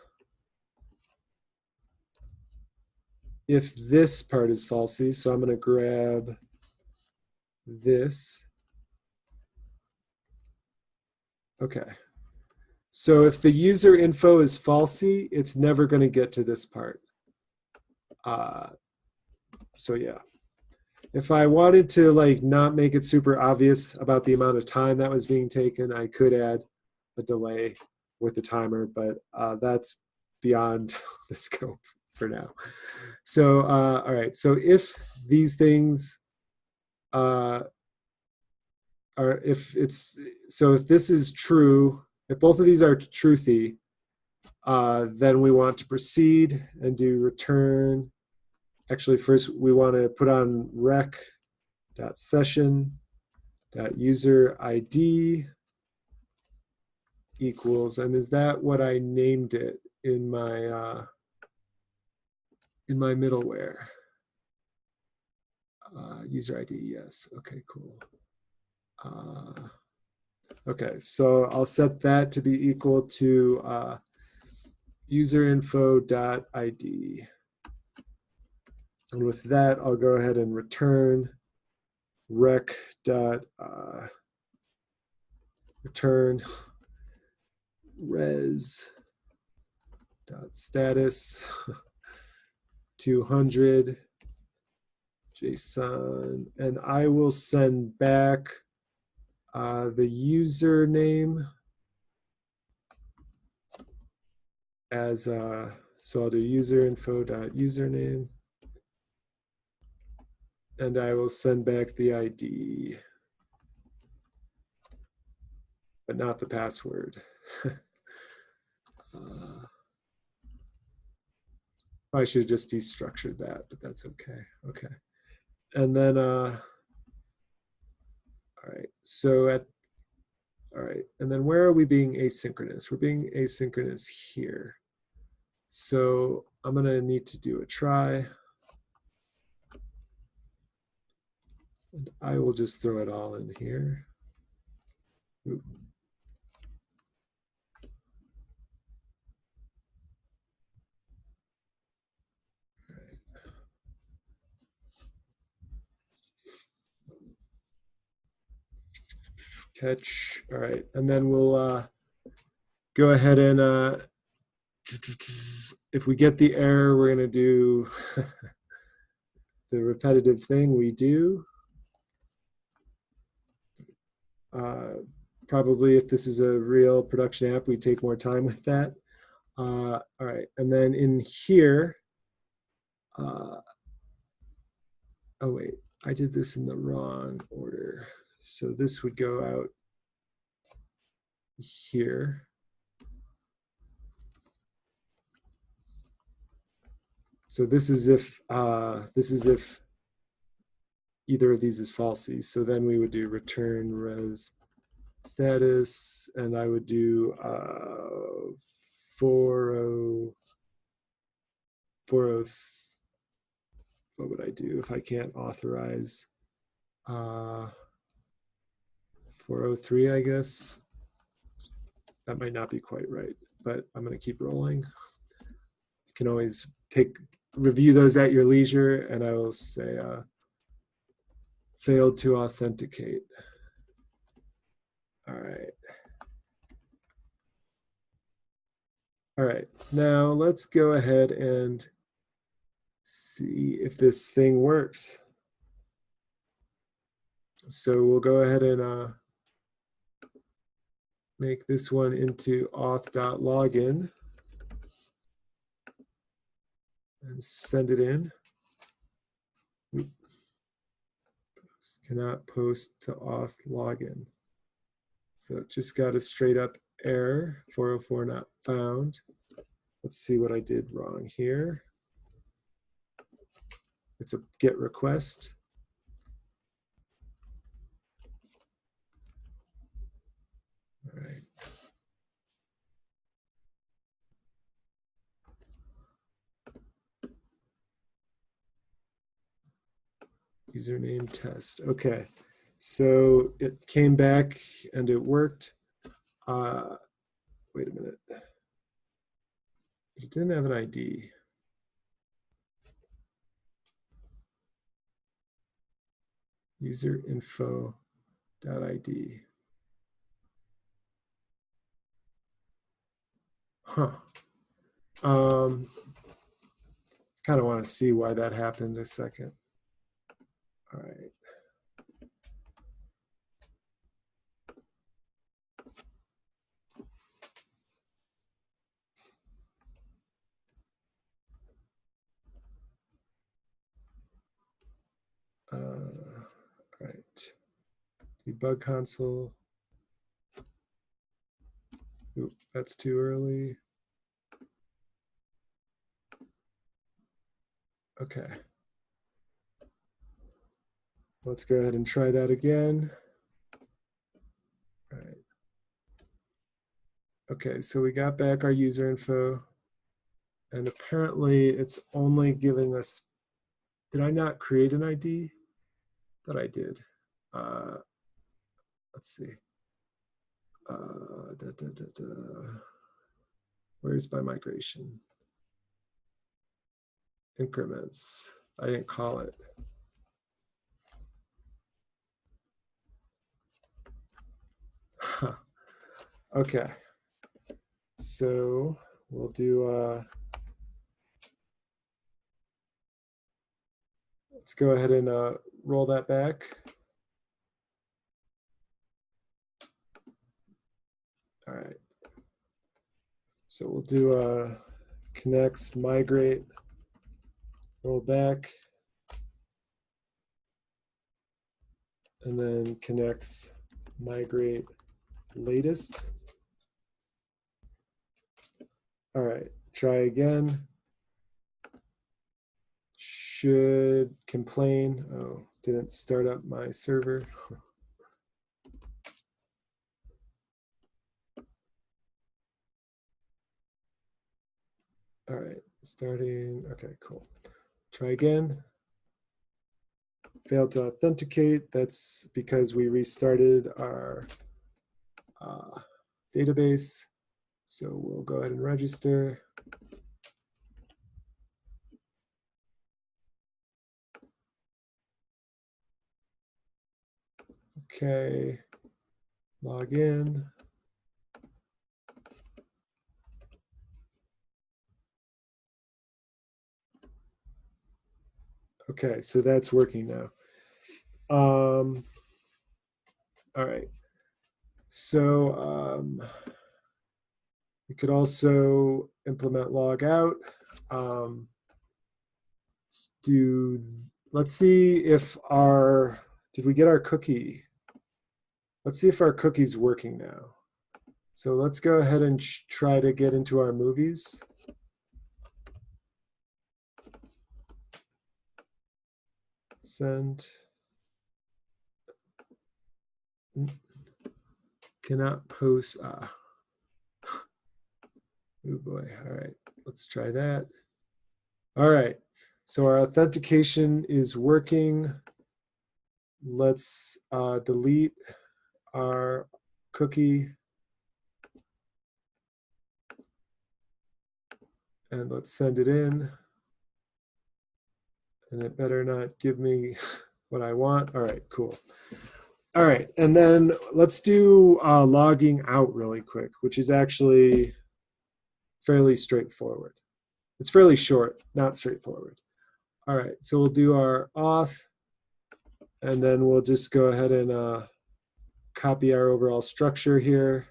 if this part is falsy, so I'm going to grab this. Okay. So if the user info is falsy, it's never going to get to this part. So yeah, if I wanted to like not make it super obvious about the amount of time that was being taken, I could add a delay with the timer, but that's beyond the scope for now. So all right, so if these things are, if this is true, if both of these are truthy, then we want to proceed and do return. Actually, first we want to put on rec.session.user ID equals, and is that what I named it in my middleware? User ID, yes. Okay, cool. Okay, so I'll set that to be equal to userinfo.id. And with that, I'll go ahead and return return res.status 200 JSON, and I will send back the username as so I'll do userinfo.username, and I will send back the ID, but not the password. I should have just destructured that, but that's okay. Okay. And then, all right. So all right. And then where are we being asynchronous? We're being asynchronous here. So I'm going to need to do a try. And I will just throw it all in here. Oop. Catch. All right. And then we'll go ahead and if we get the error, we're going to do the repetitive thing we do. Probably if this is a real production app, we take more time with that. All right. And then in here, oh wait, I did this in the wrong order. So this would go out here. So this is if either of these is falsy. So then we would do return res status, and I would do 40. What would I do if I can't authorize? 403, I guess. That might not be quite right, but I'm going to keep rolling. You can always review those at your leisure, and I will say failed to authenticate. All right. All right, now let's go ahead and see if this thing works. So we'll go ahead and make this one into auth.login and send it in. Oop. Cannot post to auth login. So it just got a straight up error, 404 not found. Let's see what I did wrong here. It's a GET request. All right. Username test. Okay. So it came back and it worked. Wait a minute. It didn't have an ID. Userinfo.id. Huh. Kind of want to see why that happened a second. All right. Right. Debug console. Oop, that's too early. Okay. Let's go ahead and try that again. All right. Okay, so we got back our user info, and apparently it's only giving us, did I not create an ID? That I did. Let's see. Where's my migration? Increments. I didn't call it. Huh. Okay. So we'll do, let's go ahead and roll that back. All right. So we'll do connects, migrate, roll back, and then connects, migrate, latest. All right, try again. should complain. Oh, didn't start up my server. All right, starting. Okay, cool. Try again. Failed to authenticate. That's because we restarted our database. So we'll go ahead and register. Okay, log in. Okay, so that's working now. All right. So we could also implement log out. Let's see if did we get our cookie? Let's see if our cookie's working now. So let's go ahead and try to get into our movies. Send. Cannot post. Oh boy. All right. Let's try that. All right. So our authentication is working. Let's delete our cookie. And let's send it in. And it better not give me what I want. All right, cool. All right, and then let's do logging out really quick, which is actually fairly straightforward. It's fairly short, not straightforward. All right, so we'll do our auth, and then we'll just go ahead and copy our overall structure here.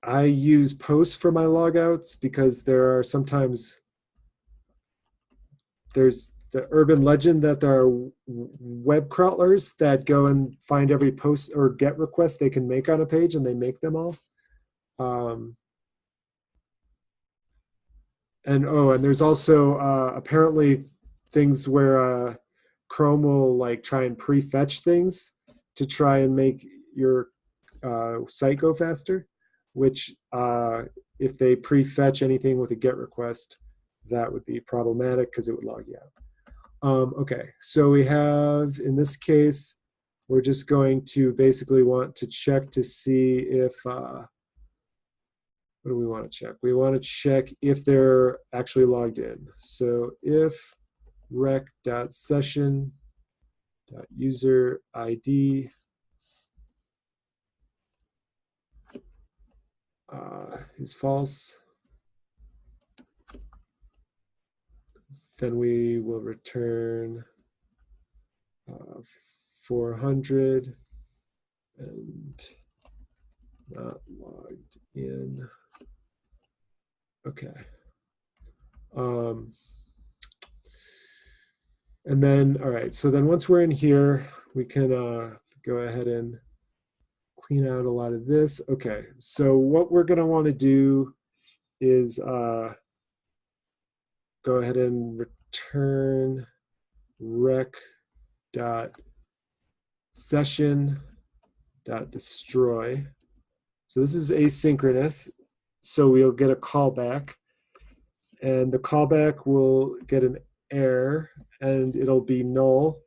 I use posts for my logouts because there are sometimes, there's the urban legend that there are web crawlers that go and find every post or GET request they can make on a page, and they make them all. And there's also apparently things where Chrome will like try and prefetch things to try and make your site go faster, which if they prefetch anything with a GET request, that would be problematic because it would log you out. Okay, so we have, in this case, we're just going to basically want to check to see if, what do we want to check? We want to check if they're actually logged in. So if rec.session.user ID is false, then we will return 400 and not logged in. Okay. And then, all right, so then once we're in here, we can go ahead and clean out a lot of this. Okay, so what we're gonna wanna do is go ahead and return rec.session.destroy. So this is asynchronous, so we'll get a callback, and the callback will get an error, and it'll be null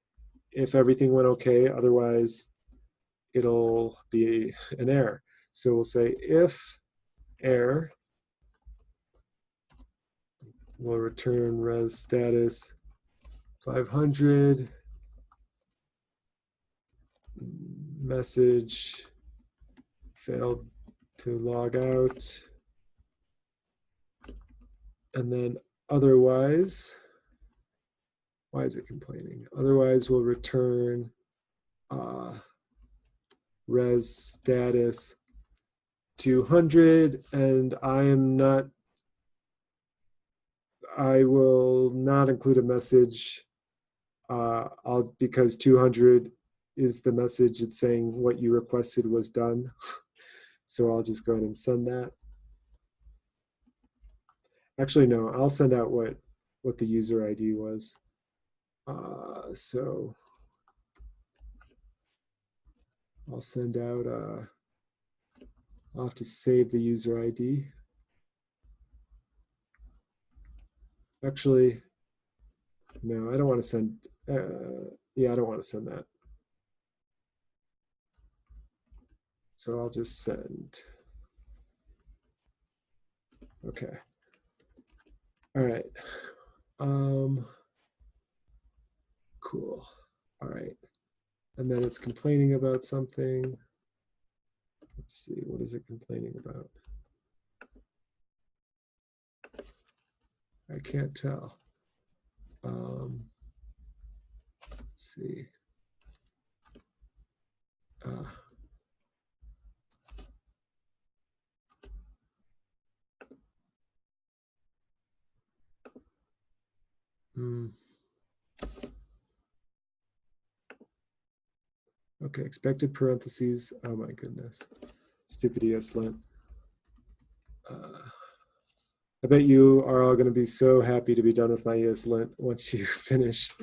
if everything went okay. Otherwise, it'll be an error. So we'll say if error, we'll return res status 500, message failed to log out, and then otherwise, why is it complaining? Otherwise, we'll return res status 200, and I will not include a message because 200 is the message. It's saying what you requested was done. So I'll just go ahead and send that. Actually, no, I'll send out what the user ID was. So I'll send out, I'll have to save the user ID. Actually, no, I don't want to send, yeah, I don't want to send that. So I'll just send, okay. All right. Cool. All right. And then it's complaining about something. Let's see, what is it complaining about? I can't tell. Let's see. Okay, expected parentheses. Oh my goodness. Stupid ESLint. I bet you are all going to be so happy to be done with my ESLint once you finish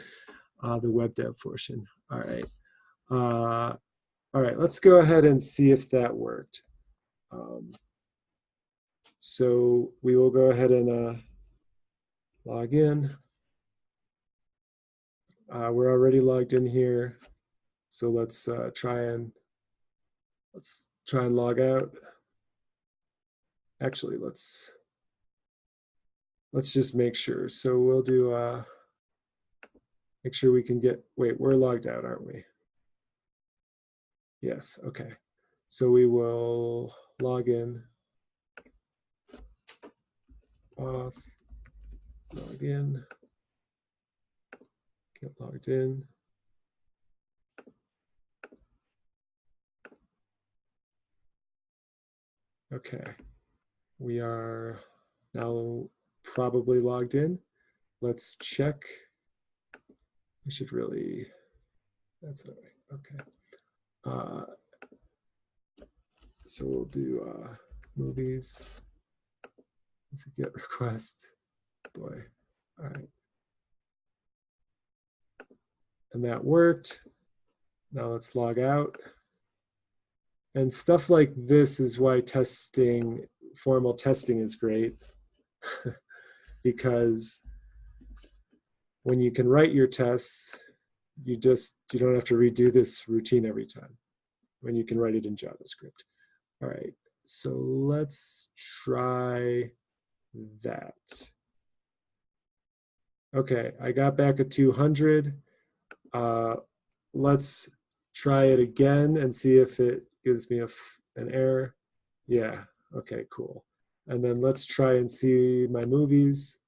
the web dev portion. All right. All right, let's go ahead and see if that worked. So we will go ahead and log in. We're already logged in here. So let's try and log out. Actually, let's just make sure. So we'll do make sure we can get, wait, we're logged out, aren't we? Yes, okay. So we will log in, auth, log in, get logged in. Okay, we are now probably logged in. Let's check. We should really, that's all right, okay. So we'll do movies. Let's get request, boy, all right. And that worked. Now let's log out. And stuff like this is why testing, formal testing is great. Because when you can write your tests, you don't have to redo this routine every time when you can write it in JavaScript. All right, so let's try that. Okay, I got back a 200. Let's try it again and see if it gives me an error. Yeah, okay, cool. And then let's try and see my movies.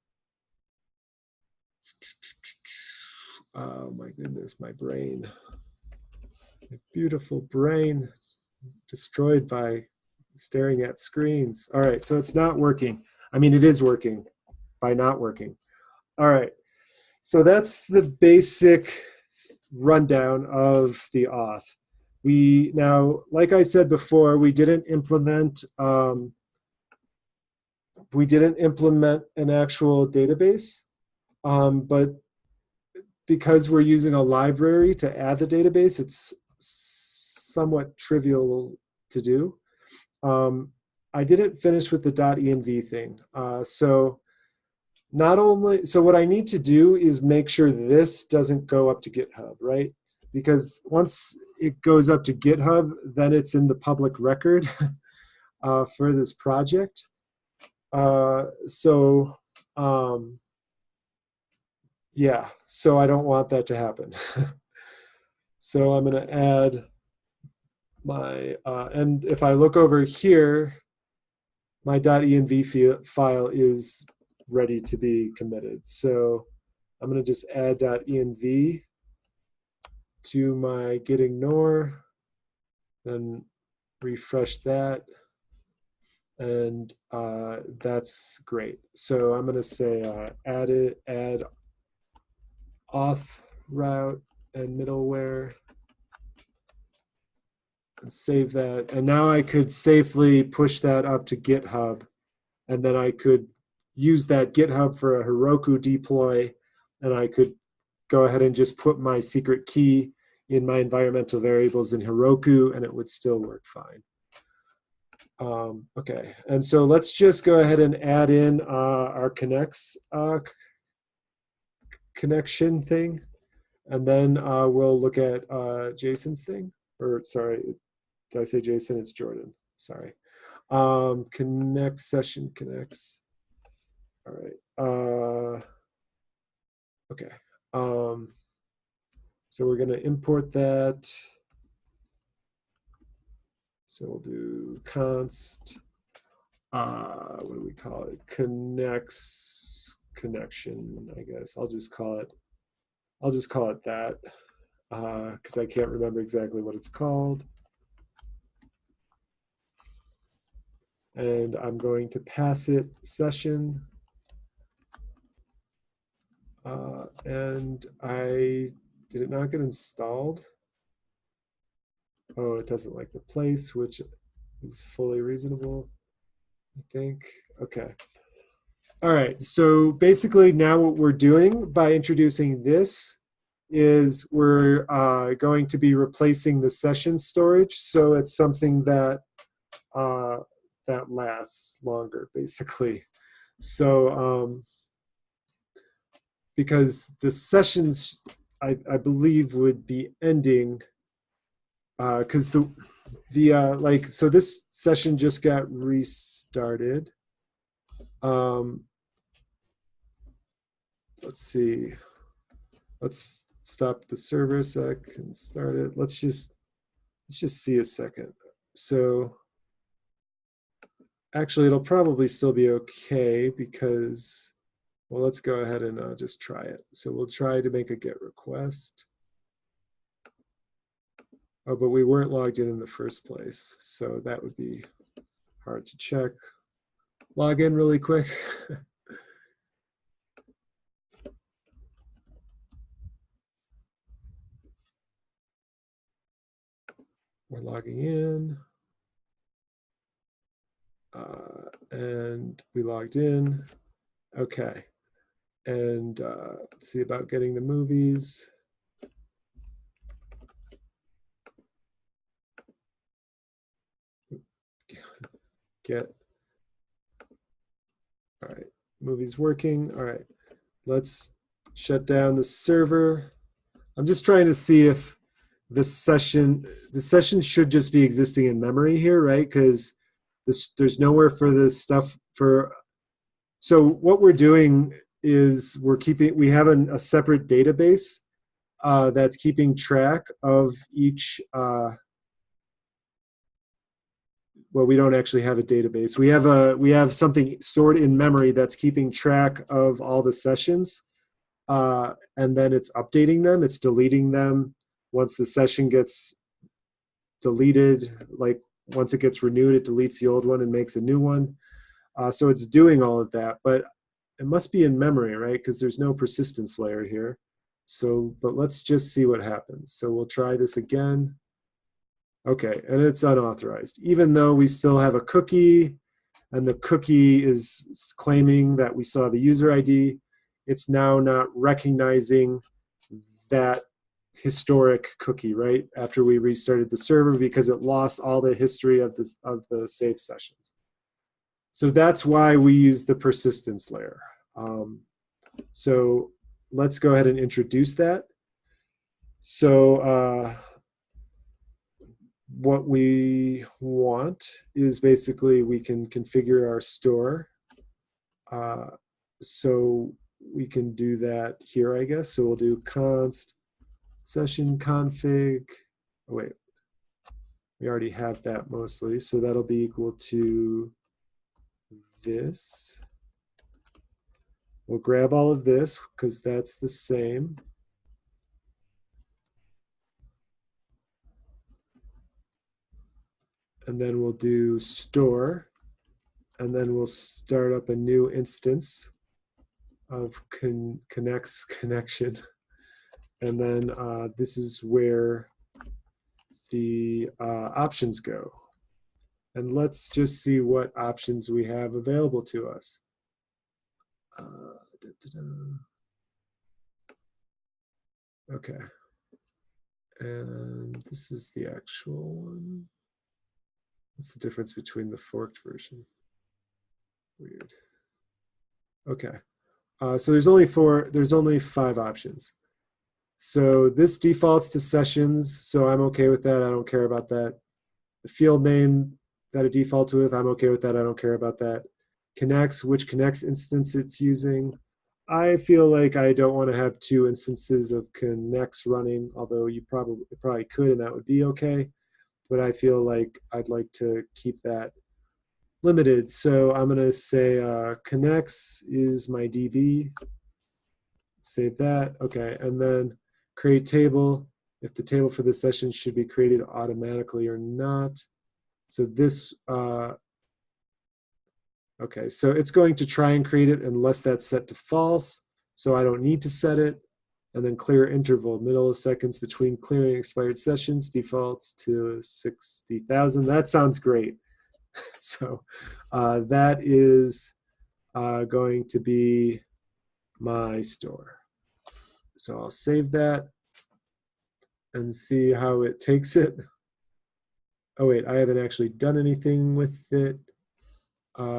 Oh my goodness, my brain. My beautiful brain destroyed by staring at screens. All right, so it's not working. I mean, it is working by not working. All right, so that's the basic rundown of the auth. We now, like I said before, we didn't implement an actual database, but because we're using a library to add the database, it's somewhat trivial to do. I didn't finish with the .env thing. So what I need to do is make sure this doesn't go up to GitHub, right? Because once it goes up to GitHub, then it's in the public record for this project. Yeah, so I don't want that to happen. So I'm going to add my, and if I look over here, my .env file is ready to be committed. So I'm going to just add .env to my gitignore, then refresh that, and that's great. So I'm going to say add auth route and middleware, and save that. And now I could safely push that up to GitHub, and then I could use that GitHub for a Heroku deploy, and I could go ahead and just put my secret key in my environmental variables in Heroku, and it would still work fine. Okay, and so let's just go ahead and add in our connects connection thing, and then we'll look at Jason's thing. Or sorry, did I say Jason? It's Jordan. Sorry. Connect session connects. All right. Okay. So we're going to import that. So we'll do const. What do we call it? Connects connection. I guess I'll just call it that because I can't remember exactly what it's called. And I'm going to pass it session. And did it not get installed? Oh, it doesn't like the place, which is fully reasonable, I think. Okay. All right. So basically now what we're doing by introducing this is we're going to be replacing the session storage. So it's something that that lasts longer, basically. So because the sessions, I believe, would be ending because so this session just got restarted. Let's see. Let's stop the server a sec and start it. Let's just see a second. So actually, it'll probably still be okay because, well, let's go ahead and just try it. So we'll try to make a GET request. Oh, but we weren't logged in the first place, so that would be hard to check. Log in really quick. We're logging in. And we logged in. Okay. And let's see about getting the movies. Get. All right. Movies working. All right. Let's shut down the server. I'm just trying to see if the session should just be existing in memory here, right? Because there's nowhere for this stuff for. So what we're doing is we have a separate database that's keeping track of each. Well, we don't actually have a database. We have something stored in memory that's keeping track of all the sessions, and then it's updating them. It's deleting them once the session gets deleted. Like once it gets renewed, it deletes the old one and makes a new one. So it's doing all of that, but it must be in memory, right? Because there's no persistence layer here. So, but let's just see what happens. So we'll try this again. Okay, and it's unauthorized, even though we still have a cookie, and the cookie is claiming that we saw the user ID. It's now not recognizing that historic cookie, right? After we restarted the server because it lost all the history of the saved sessions. So that's why we use the persistence layer. So let's go ahead and introduce that. So what we want is basically we can configure our store. So we can do that here, I guess. So we'll do const session config. Oh, wait, we already have that mostly. So that'll be equal to this. We'll grab all of this because that's the same. And then we'll do store. And then we'll start up a new instance of connects connection. And then this is where the options go. And let's just see what options we have available to us. Okay. And this is the actual one. What's the difference between the forked version? Weird. Okay. So there's only 5 options. So this defaults to sessions, so I'm okay with that. I don't care about that. The field name that it defaults with, I'm okay with that. I don't care about that. Connects, which connects instance it's using. I feel like I don't want to have 2 instances of connects running, although you probably could, and that would be okay. But I feel like I'd like to keep that limited. So I'm going to say connects is my DB. Save that. Okay, and then create table. If the table for this session should be created automatically or not. So this, okay, so it's going to try and create it unless that's set to false. So I don't need to set it. And then clear interval, milliseconds between clearing expired sessions, defaults to 60,000. That sounds great. So that is going to be my store. So I'll save that and see how it takes it. Oh wait, I haven't actually done anything with it.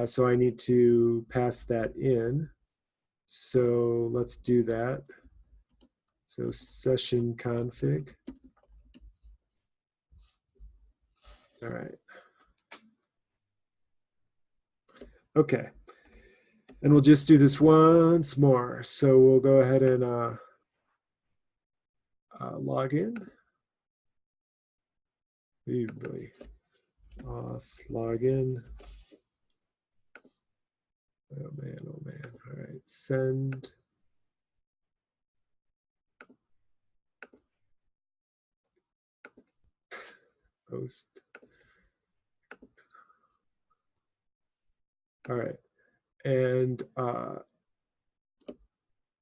So I need to pass that in. So let's do that. So session config. All right. Okay. And we'll just do this once more. So we'll go ahead and log in. Ooh, boy. Auth, login. Oh man, oh man. All right, send. Post. All right, and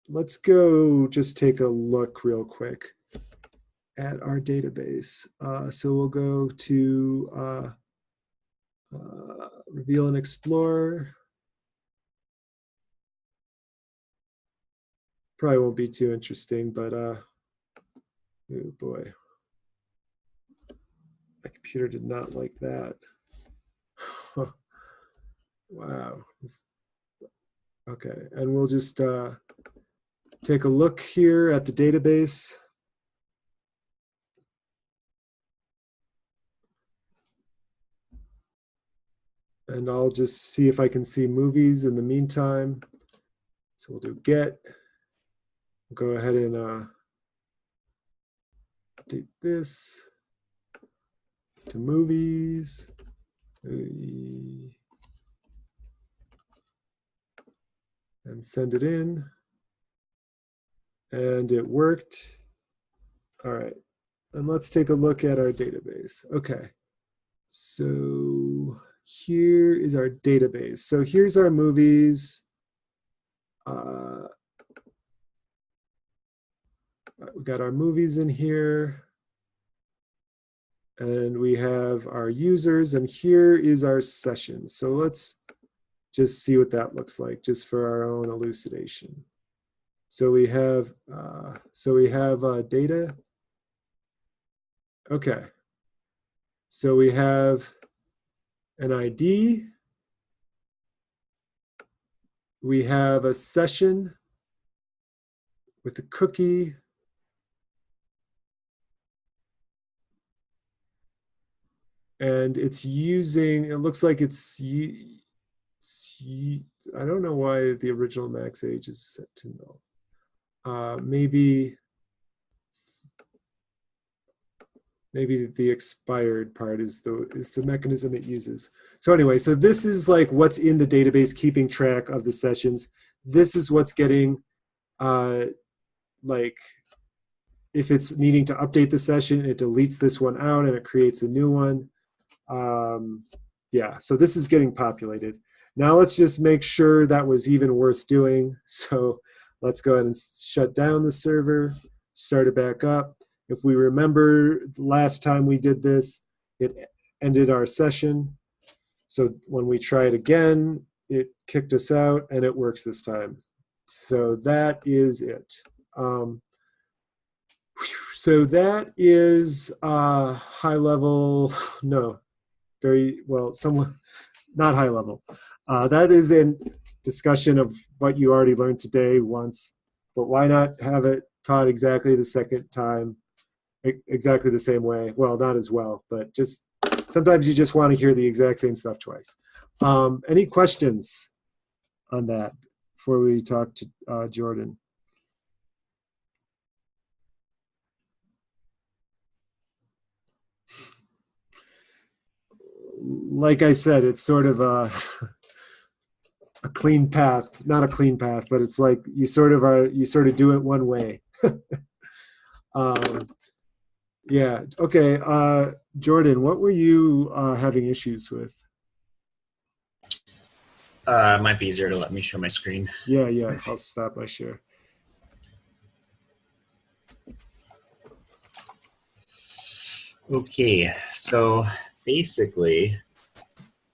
let's go just take a look real quick at our database. So we'll go to reveal and explore. Probably won't be too interesting, but oh boy. My computer did not like that. Wow. Okay, and we'll just take a look here at the database. And I'll just see if I can see movies in the meantime. So we'll do get. We'll go ahead and update this to movies. And send it in. And it worked. All right. And let's take a look at our database. Okay. So here is our database. So here's our movies. We got our movies in here. And we have our users, and here is our session. So let's just see what that looks like, just for our own elucidation. So we have data. Okay. So we have an ID. We have a session with a cookie. And it's using, it looks like it's, I don't know why the original max age is set to null. Maybe the expired part is the mechanism it uses. So anyway, so this is like what's in the database keeping track of the sessions. This is what's getting, like, if it's needing to update the session, it deletes this one out and it creates a new one. Yeah, so this is getting populated. Now let's just make sure that was even worth doing. So let's go ahead and shut down the server, start it back up. If we remember last time we did this, it ended our session. So when we try it again, it kicked us out, and it works this time. So that is it. So that is high level. No, very well. Somewhat not high level. That is in discussion of what you already learned today once, but why not have it taught exactly the second time, exactly the same way? Well, not as well, but just sometimes you just want to hear the exact same stuff twice. Any questions on that before we talk to Jordan? Like I said, it's sort of a clean path, not a clean path, but it's like you sort of do it one way. um, yeah. Okay. Jordan, what were you having issues with? It might be easier to let me show my screen. Yeah. I'll stop my share. Okay, so basically,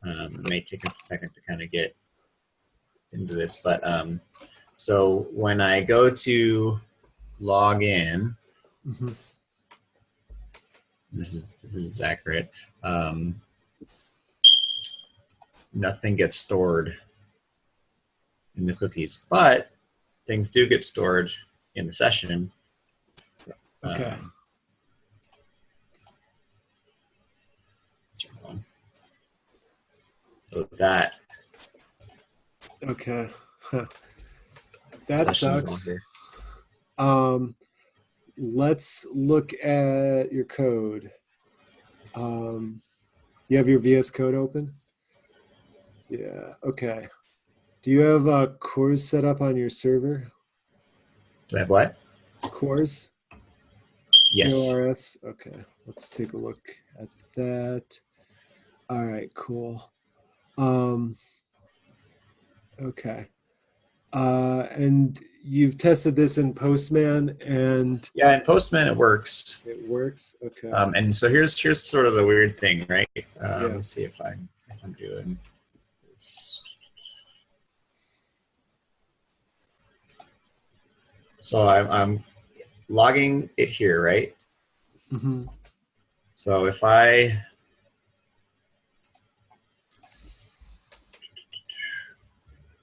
it may take a second to kind of get into this, but so when I go to log in, Mm-hmm. this is accurate. Nothing gets stored in the cookies, but things do get stored in the session. Okay. So that. Okay. That sucks. Let's look at your code. You have your VS Code open? Yeah. Okay. Do you have cores set up on your server? Do I have what? Cores? Yes. CORS? Okay. Let's take a look at that. All right, cool. Okay. And you've tested this in Postman, and yeah, in Postman it works. It works. Okay. And so here's sort of the weird thing, right? Yeah. Let me see if I'm doing this. So I'm logging it here, right? Mm-hmm. So if I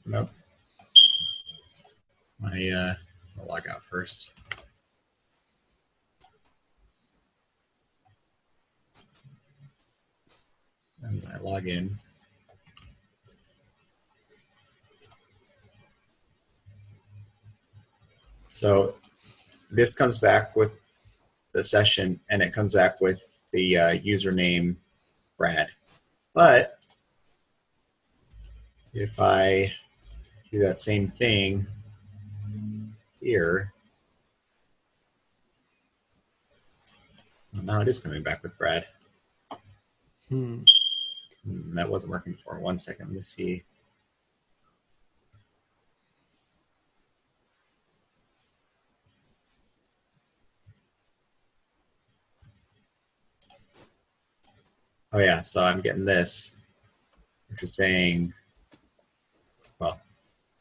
nope, I'll log out first. And I log in. So this comes back with the session, and it comes back with the username Brad. But if I do that same thing here, well, now it is coming back with Brad. That wasn't working before. 1 second. Let me see. Oh yeah, so I'm getting this, which is saying, well,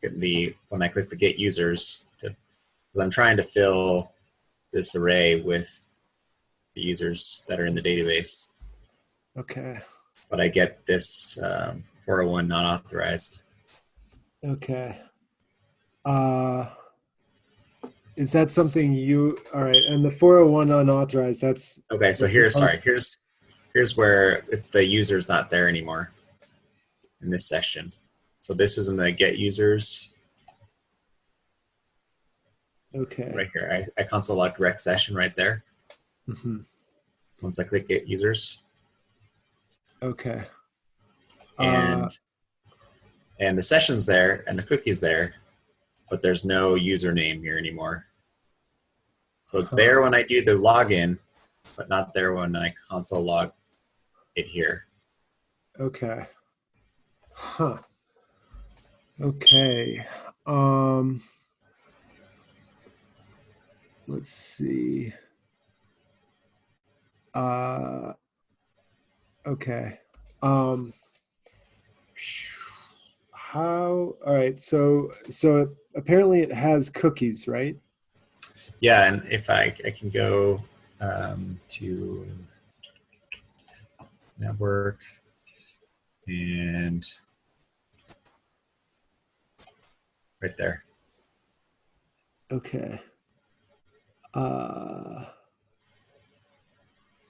getting when I click the get users, because I'm trying to fill this array with the users that are in the database. Okay. But I get this 401 not authorized. Okay. Is that something you? All right. And the 401 unauthorized. That's okay. So here's where if the user's not there anymore in this session. So this is in the get users. Okay. Right here, I console log direct session right there. Mm-hmm. Once I click get users. Okay. And the session's there and the cookie's there, but there's no username here anymore. So it's there when I do the login, but not there when I console log it here. Okay. Huh. Okay. Let's see. Okay. All right. So apparently it has cookies, right? Yeah, and if I can go to network and right there. Okay.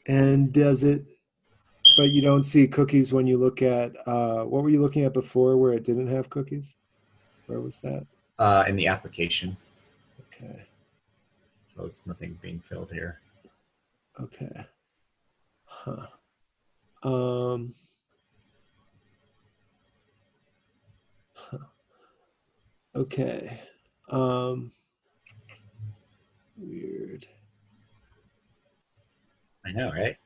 And does it? But you don't see cookies when you look at what were you looking at before, where it didn't have cookies? Where was that? In the application. Okay. So it's nothing being filled here. Okay. Huh. Um. Huh. Okay. Weird. I know, right?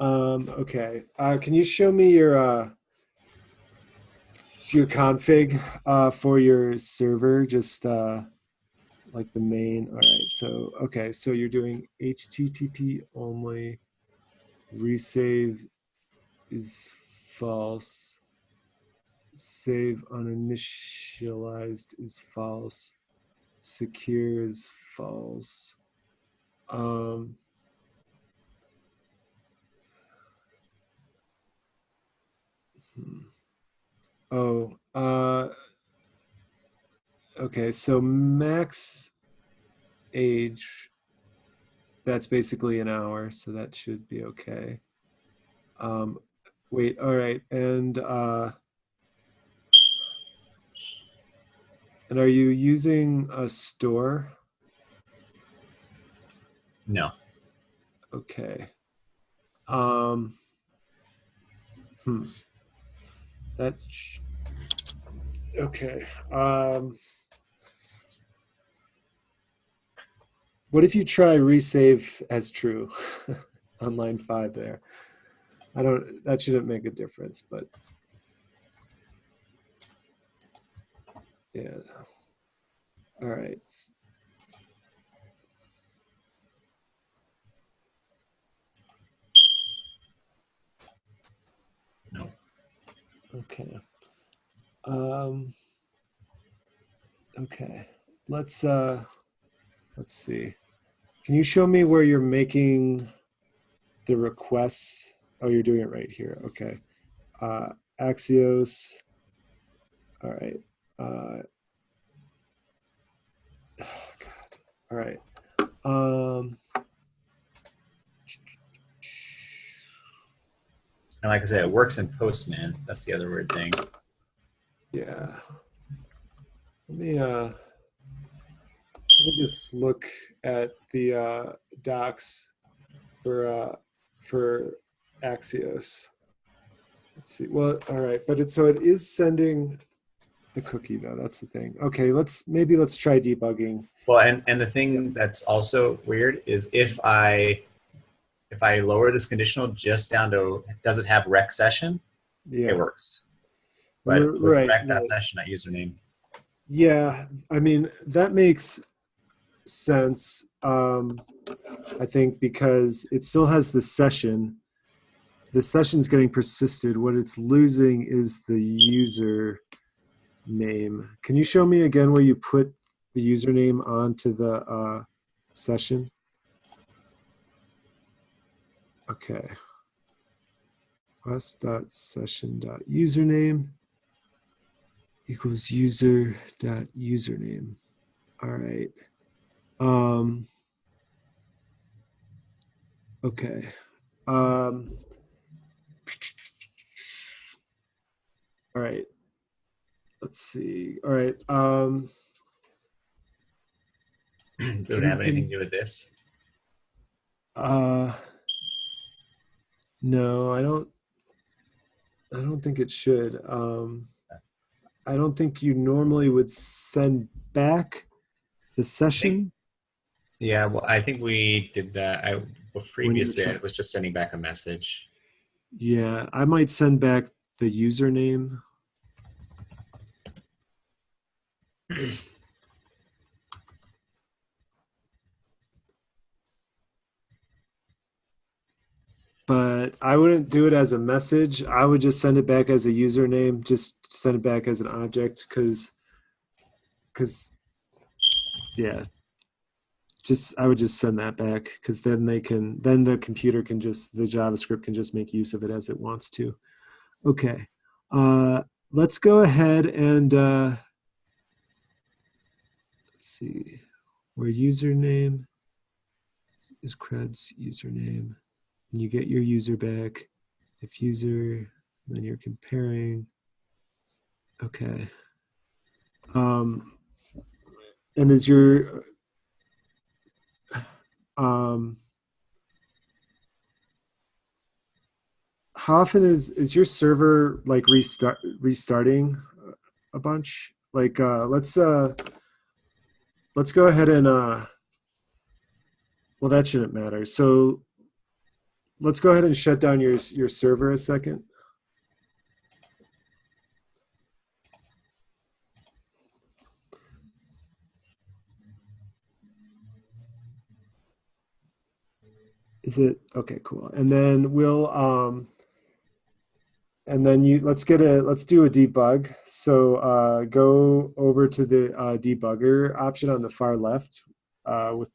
Okay. Can you show me your config for your server? Just like the main. All right. So okay. So you're doing HTTP only. Resave is false. Save uninitialized is false. Secure is false. Um, oh, okay. So max age, that's basically an hour, so that should be okay. Um, wait, all right, and are you using a store? No. Okay. Um, hmm. That okay. What if you try resave as true on line 5 there? I don't. That shouldn't make a difference, but yeah. All right. No. Okay. Okay. Let's see. Can you show me where you're making the requests? Oh, you're doing it right here. Okay. Axios. All right. God. All right. Um, And like I said, it works in Postman. That's the other weird thing. yeah. Let me just look at the docs for Axios. Let's see. Well, all right, but it is sending the cookie though. That's the thing. Okay, let's try debugging. Well, and the thing that's also weird is if I lower this conditional just down to does it have rec session, Yeah. it works. But with Right. rec.session, not username. Yeah, I mean that makes sense. I think because it still has the session. The session's getting persisted. What it's losing is the user name. Can you show me again where you put the username onto the session? Okay. Class.session.username equals user.username. All right. Okay. All right. Let's see. All right. Does it have anything to do with this? No, I don't think it should. I don't think you normally would send back the session. Yeah, well, I think we did that. Previously, trying- it was just sending back a message. Yeah, I might send back the username. But I wouldn't do it as a message. I would just send it back as a username. Just send it back as an object because yeah, just I would just send that back because then the computer can just the JavaScript can just make use of it as it wants to. Okay, let's go ahead and let's see where username is cred's username, and you get your user back. If user, then you're comparing. Okay. And is your how often is your server like restarting a bunch? Like let's go ahead and well, that shouldn't matter. So let's go ahead and shut down your server a second. Is it okay? Cool. And then we'll and then let's do a debug. So go over to the debugger option on the far left. With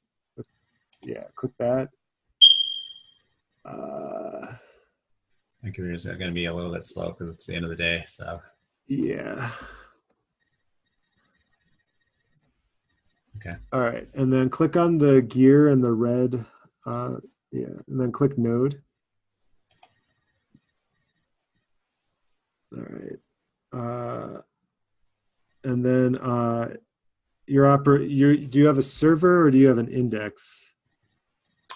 yeah, click that. My computer's going to be a little bit slow because it's the end of the day. So yeah. Okay. All right, and then click on the gear in the red. Yeah, and then click Node. All right. And then do you have a server or do you have an index?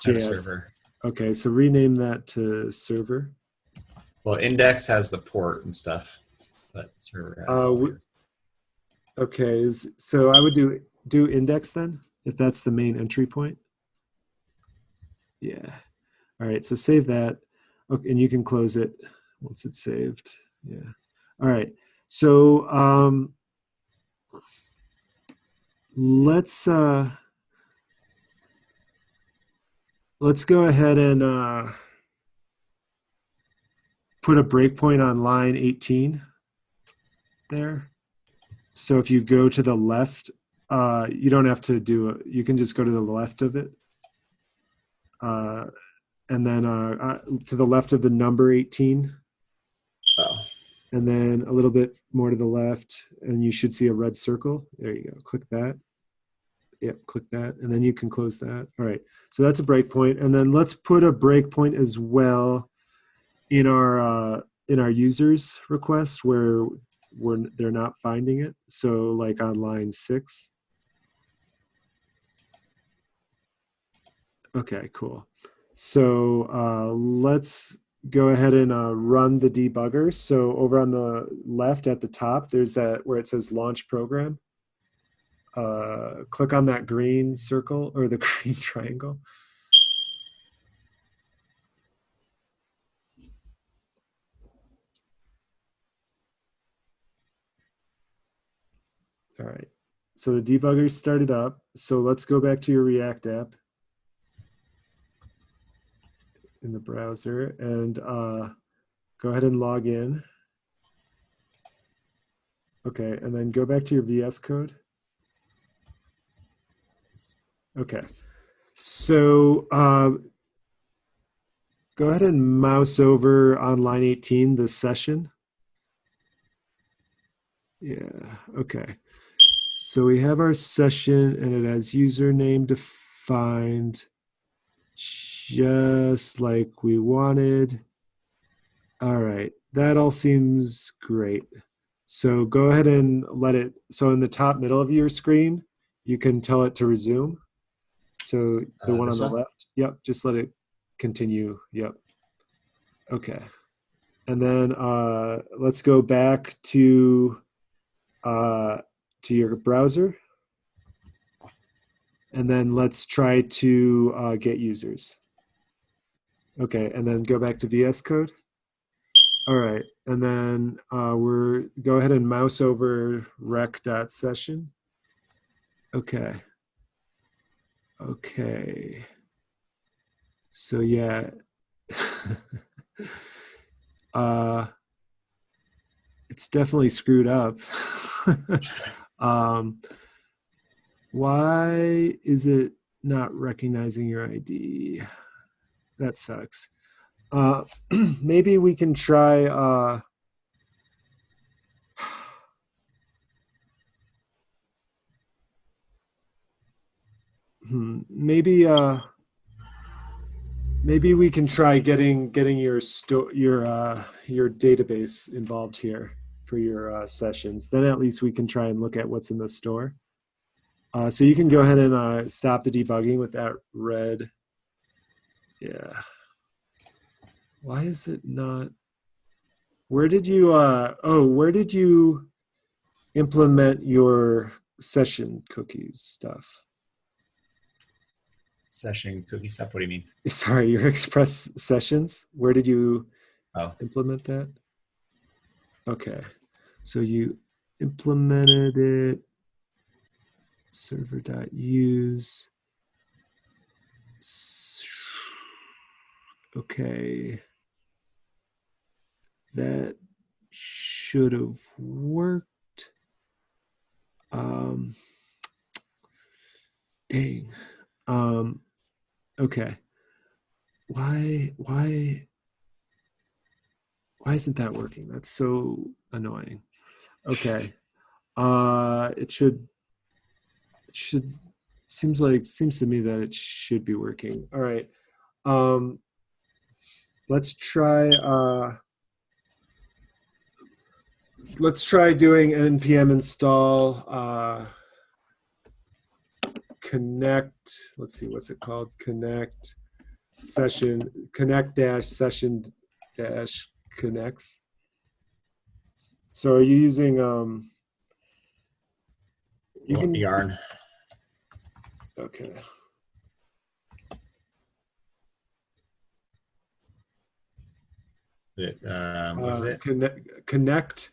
I have a server. Okay, so rename that to server. Well, index has the port and stuff, but server has okay, so I would do index then, if that's the main entry point. Yeah. All right, so save that. Okay, and you can close it once it's saved. Yeah. All right. So let's go ahead and put a breakpoint on line 18 there. So if you go to the left, you don't have to do it. You can just go to the left of it. And then to the left of the number 18. Oh. And then a little bit more to the left, and you should see a red circle. There you go. Click that. Yep, click that, and then you can close that. All right, so that's a breakpoint, and then let's put a breakpoint as well in our users request where they're not finding it. So like on line 6. Okay, cool. So let's go ahead and run the debugger. So over on the left at the top, there's that where it says launch program. Click on that green circle or the green triangle. All right. So the debugger started up. So let's go back to your React app in the browser and go ahead and log in. Okay, and then go back to your VS Code. Okay, so go ahead and mouse over on line 18, the session. Yeah, okay. So we have our session and it has username defined just like we wanted. All right, that all seems great. So go ahead and let it, so in the top middle of your screen, you can tell it to resume. So the one on the left, yep, just let it continue, yep. Okay. And then let's go back to your browser. And then let's try to get users. Okay, and then go back to VS Code. All right, and then go ahead and mouse over rec.session. Okay. Okay. So yeah. It's definitely screwed up. um, why is it not recognizing your ID? That sucks. Maybe we can try. Maybe. Maybe we can try getting your your database involved here for your sessions. Then at least we can try and look at what's in the store. So you can go ahead and stop the debugging with that red. Yeah. Why is it not? Where did you? Where did you implement your session cookies stuff? Session cookie stuff. What do you mean? Sorry, your Express sessions. Where did you implement that? Okay, so you implemented it. Server.use. Okay, that should have worked. Dang. Okay. Why isn't that working? That's so annoying. Okay. It should seems to me that it should be working. All right. Let's try doing npm install connect. Let's see, what's it called? Connect dash session dash connects. So are you using you can Yarn? Okay. What is it? Connect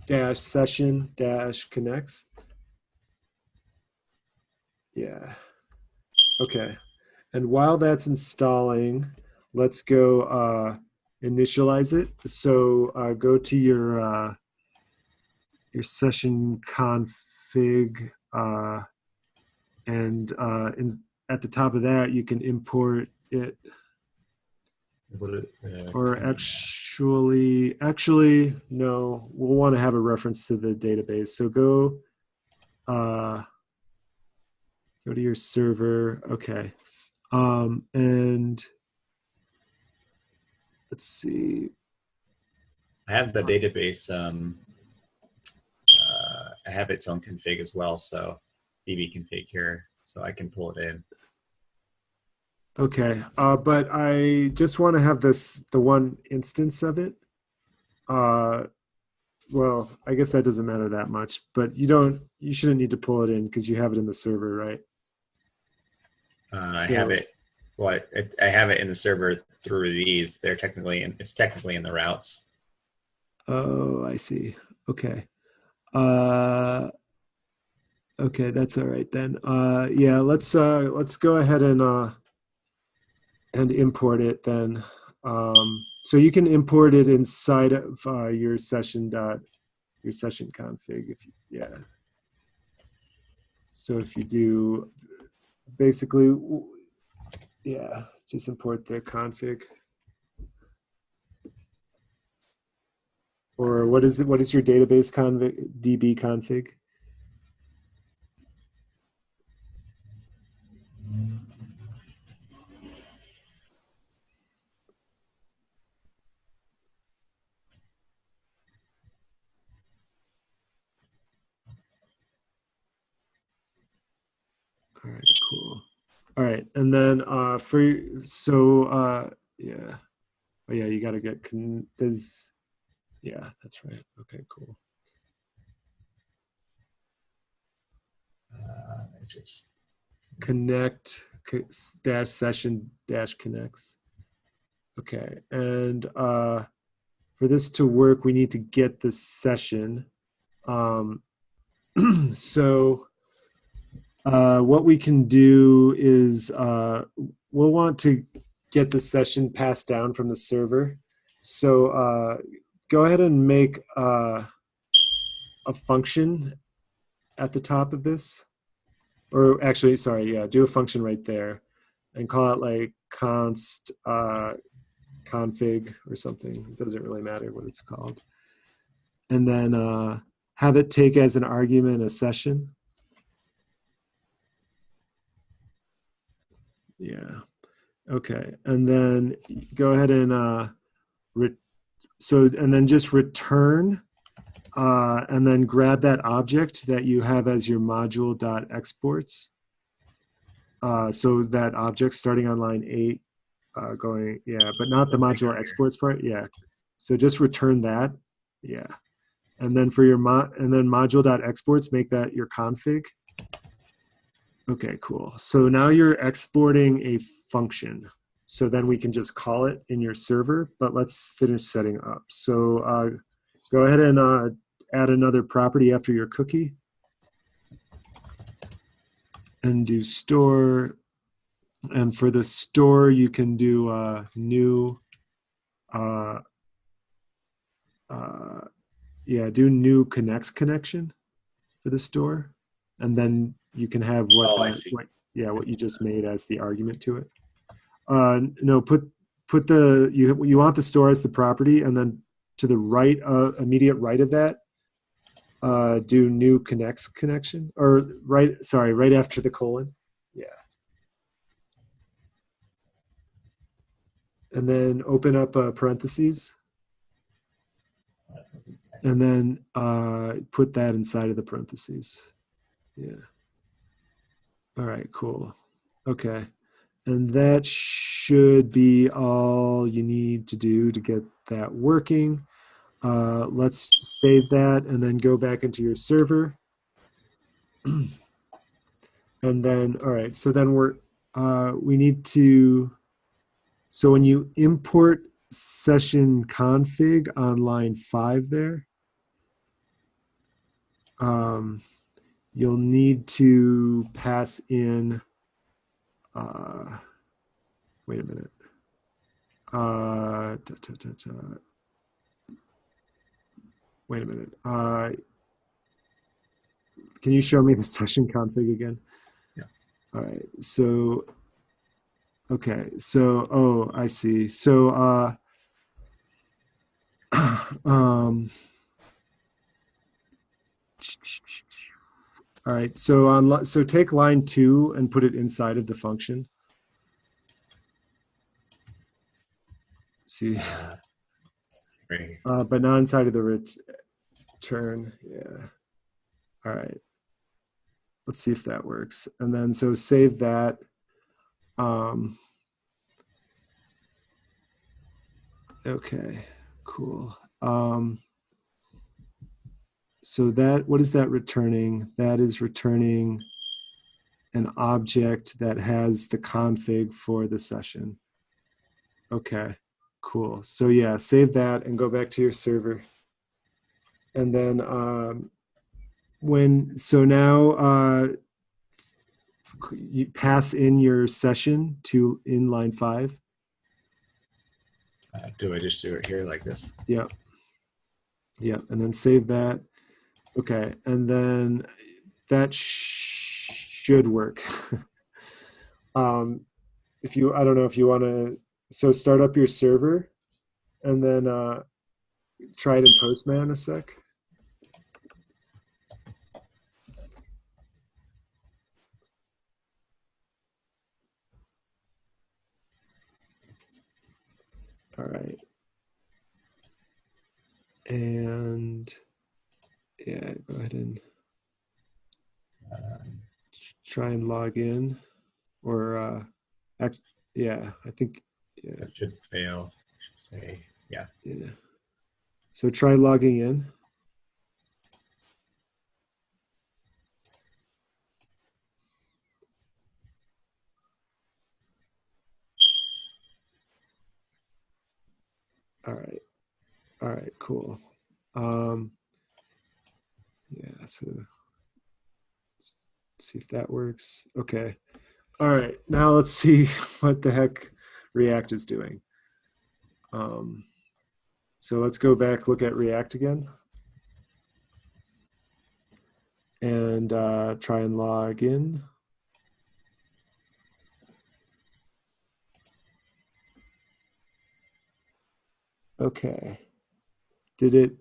dash session dash connects. Yeah. Okay. And while that's installing, let's go initialize it. So go to your session config, and at the top of that, you can import it. Or actually, no, we'll want to have a reference to the database. So go to your server. Okay. And let's see. I have the database. I have its own config as well. So db config here, so I can pull it in. Okay, but I just want to have the one instance of it. Well, I guess that doesn't matter that much, but you shouldn't need to pull it in because you have it in the server, right? I have it. Well, I have it in the server through these. It's technically in the routes. Oh, I see. Okay. Okay, that's all right then. Yeah, let's go ahead and import it then. So you can import it inside of your session config. Yeah. So if you do, basically, yeah, just import the config. Or what is it? What is your database config? DB config? All right, cool. All right, and then yeah, oh yeah, you got to get yeah, that's right. Okay, cool. Just Connect dash session dash connects. Okay, and for this to work, we need to get the session. So what we can do is we'll want to get the session passed down from the server. So go ahead and make a function at the top of this. Or actually, sorry, yeah, do a function right there and call it like const config or something. It doesn't really matter what it's called. And then have it take as an argument a session. Yeah. Okay. And then go ahead and and then just return and then grab that object that you have as your module.exports. So that object starting on line 8 going, yeah, but not the module exports part. Yeah. So just return that. Yeah. And then for your module.exports, make that your config. Okay, cool. So now you're exporting a function. So then we can just call it in your server, but let's finish setting up. So go ahead and add another property after your cookie and do store. And for the store, you can do new, do new connects connection for the store. And then you can have what, what you just made as the argument to it. No, put the, you want the store as the property, and then to the right, immediate right of that, do new connects connection, or right after the colon. Yeah. And then open up parentheses. And then put that inside of the parentheses. Yeah. All right, cool. Okay. And that should be all you need to do to get that working. Let's save that and then go back into your server. And then, all right, so then we need to, so when you import session config on line 5 there, you'll need to pass in, wait a minute. Wait a minute. Can you show me the session config again? Yeah. All right. So, okay. So, oh, I see. So, all right. So so take line 2 and put it inside of the function. See, but not inside of the return. Yeah. All right. Let's see if that works. And then so save that. Okay, cool. So that, what is that returning? That is returning an object that has the config for the session. Okay, cool. So yeah, save that and go back to your server. And then so now you pass in your session to in line 5. Do I just do it here like this? Yeah. Yeah, and then save that. Okay, and then that should work. If you, I don't know if you want to, so start up your server and then try it in Postman a sec. All right. And yeah, go ahead and try and log in, or yeah, I think yeah. That should fail. I should say, yeah. Yeah. So try logging in. All right. All right, cool. Yeah, so let's see if that works. Okay. All right, now let's see what the heck React is doing. So let's go back, look at React again. And try and log in. Okay. Did it?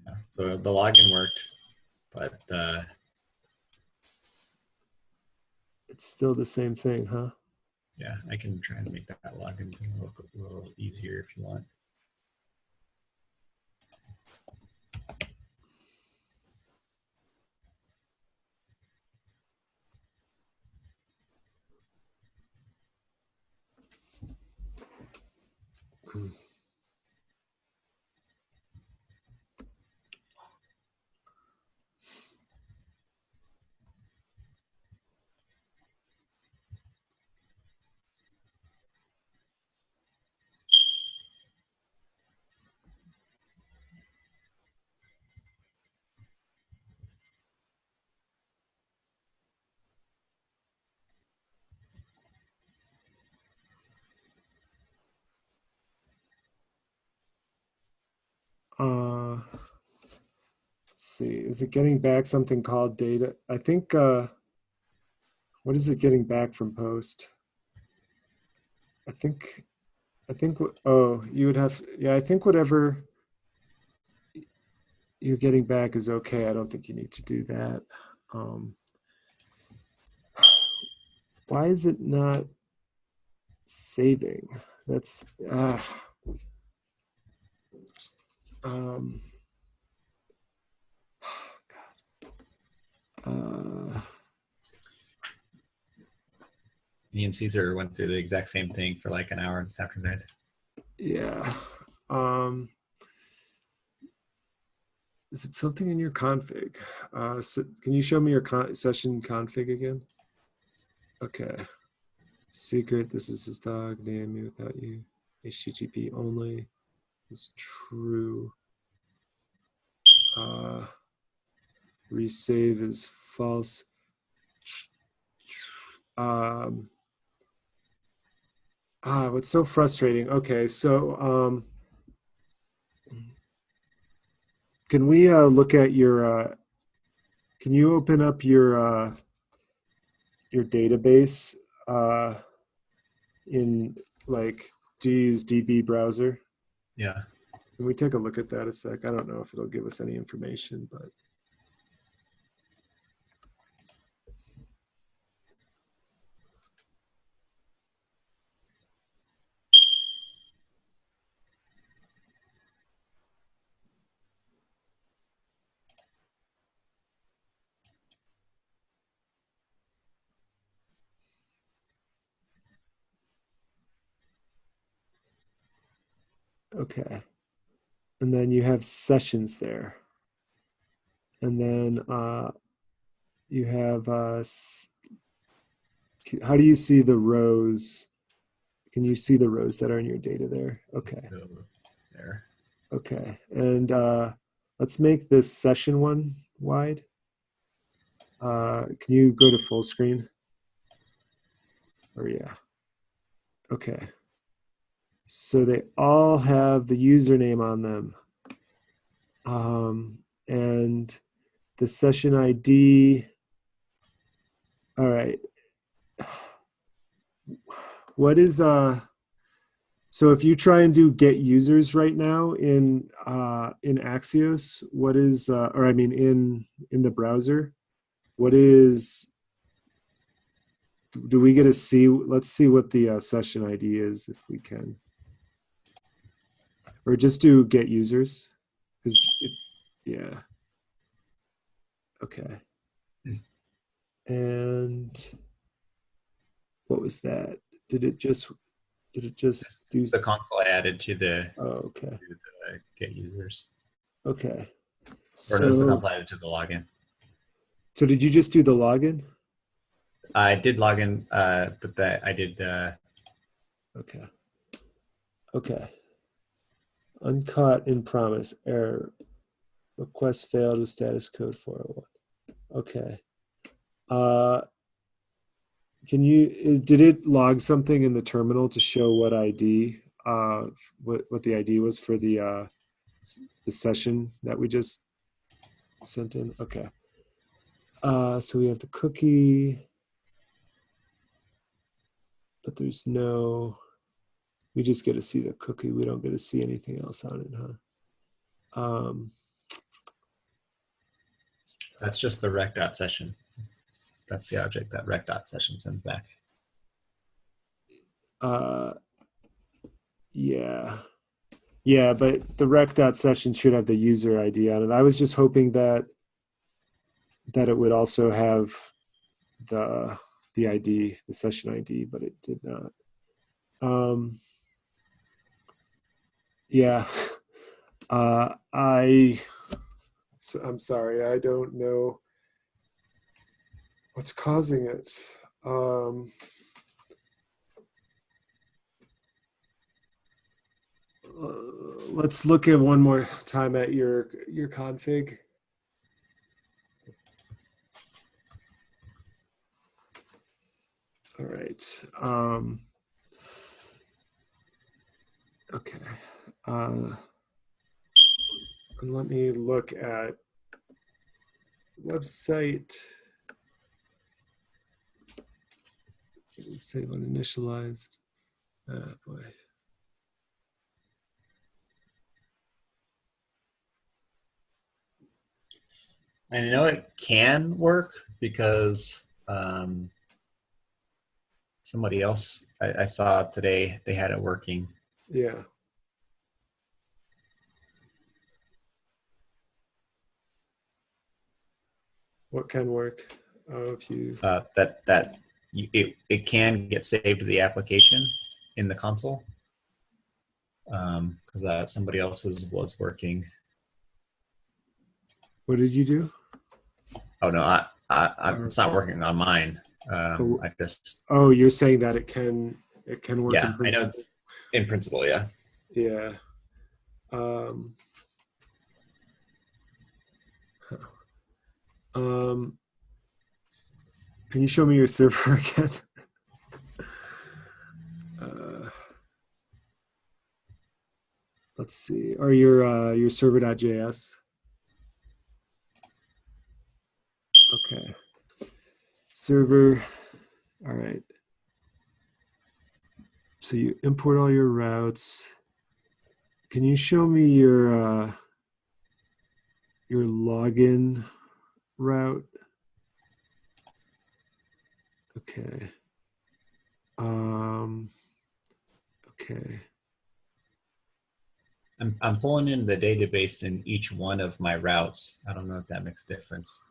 Yeah, so the login worked, but It's still the same thing, huh? yeah, I can try and make that login thing look a little easier if you want. Let's see. Is it getting back something called data? I think. What is it getting back from post? I think. Oh, you would have. Yeah, I think whatever you're getting back is okay. I don't think you need to do that. Why is it not saving? That's. Um, Me and Caesar went through the exact same thing for like an hour this afternoon. yeah. Is it something in your config? So can you show me your session config again? Okay. Secret, this is his dog, name me without you. HTTP only is true. Resave is false. What's so frustrating? Okay, so can we look at your? Can you open up your database in like? Do you use DB browser? Yeah. Can we take a look at that a sec? I don't know if it'll give us any information, but. Okay. And then you have sessions there. And then you have, how do you see the rows? Can you see the rows that are in your data there? Okay. There. Okay. And let's make this session one wide. Can you go to full screen? Or yeah. Okay. So they all have the username on them. And the session ID. All right. What is so if you try and do get users right now in Axios, what is or I mean in the browser, what is, do we get to see, let's see what the session ID is if we can. Or just do get users, because yeah. Okay. And what was that? Did it just do the console I added to the, okay. to the get users? Okay. Or no, it's the console I added to the login. So did you just do the login? I did login, but that I did. Okay. Okay. Uncaught in promise error. Request failed with status code 401. Okay. Can you, did it log something in the terminal to show what ID what the ID was for the session that we just sent in? Okay. So we have the cookie, but there's no, we just get to see the cookie. We don't get to see anything else on it, huh? That's just the rec.session. That's the object that rec.session sends back. Yeah. Yeah, but the rec.session should have the user ID on it. I was just hoping that it would also have the ID, the session ID, but it did not. Yeah. I'm sorry, I don't know what's causing it. Let's look at one more time at your config. All right. Okay. And let me look at website. Save uninitialized. Boy. And I know it can work because somebody else I saw today, they had it working. Yeah. What can work? If you It can get saved to the application in the console because somebody else's was working. What did you do? Oh no, it's not working on mine. I just. Oh, you're saying that it can work. Yeah, in principle. I know. In principle, yeah. Yeah. Can you show me your server again? Let's see. Or your server.js. Okay. Server. All right. So you import all your routes. Can you show me your login route? Okay. Okay. I'm pulling in the database in each one of my routes. I don't know if that makes a difference.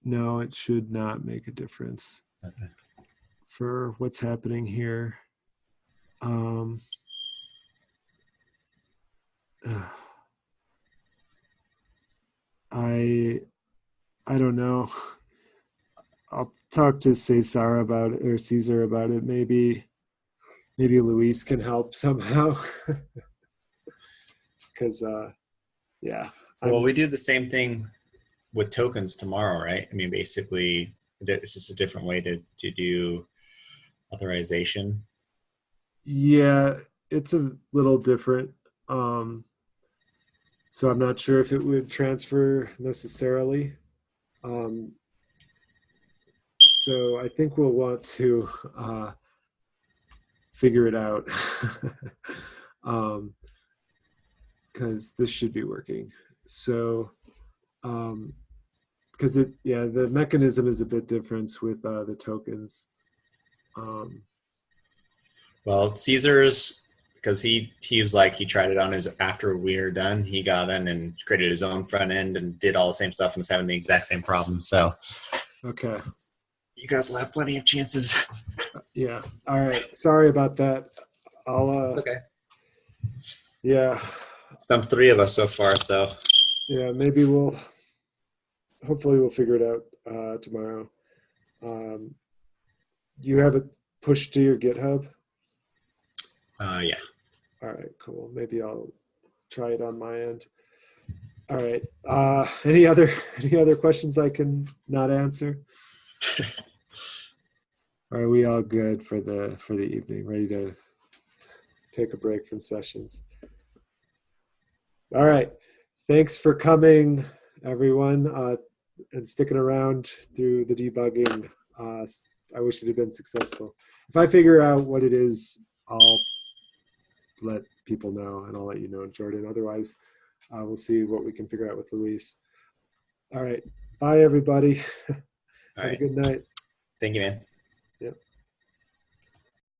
No, it should not make a difference. Okay. For what's happening here. I don't know. I'll talk to Cesar about it, or Caesar about it. Maybe Luis can help somehow. Because yeah. Well, we do the same thing with tokens tomorrow, right? I mean, basically, it's just a different way to do authorization. Yeah, it's a little different. So I'm not sure if it would transfer necessarily. So I think we'll want to figure it out because this should be working. So because the mechanism is a bit different with the tokens. Well, Caesar's, because he was like, he tried it on his, after we were done, he got in and created his own front end and did all the same stuff and was having the exact same problem. So okay, you guys will have plenty of chances. Yeah. All right. Sorry about that. It's okay. Yeah. It's done 3 of us so far, so. Yeah, maybe hopefully we'll figure it out tomorrow. You have it pushed to your GitHub? Yeah. All right, cool. Maybe I'll try it on my end. All right. Any other questions I can not answer? Are we all good for the evening? Ready to take a break from sessions? All right. Thanks for coming, everyone, and sticking around through the debugging. I wish it had been successful. If I figure out what it is, I'll let people know, and I'll let you know, Jordan. Otherwise, we'll see what we can figure out with Luis. All right. Bye, everybody. All Have right. a good night. Thank you, man.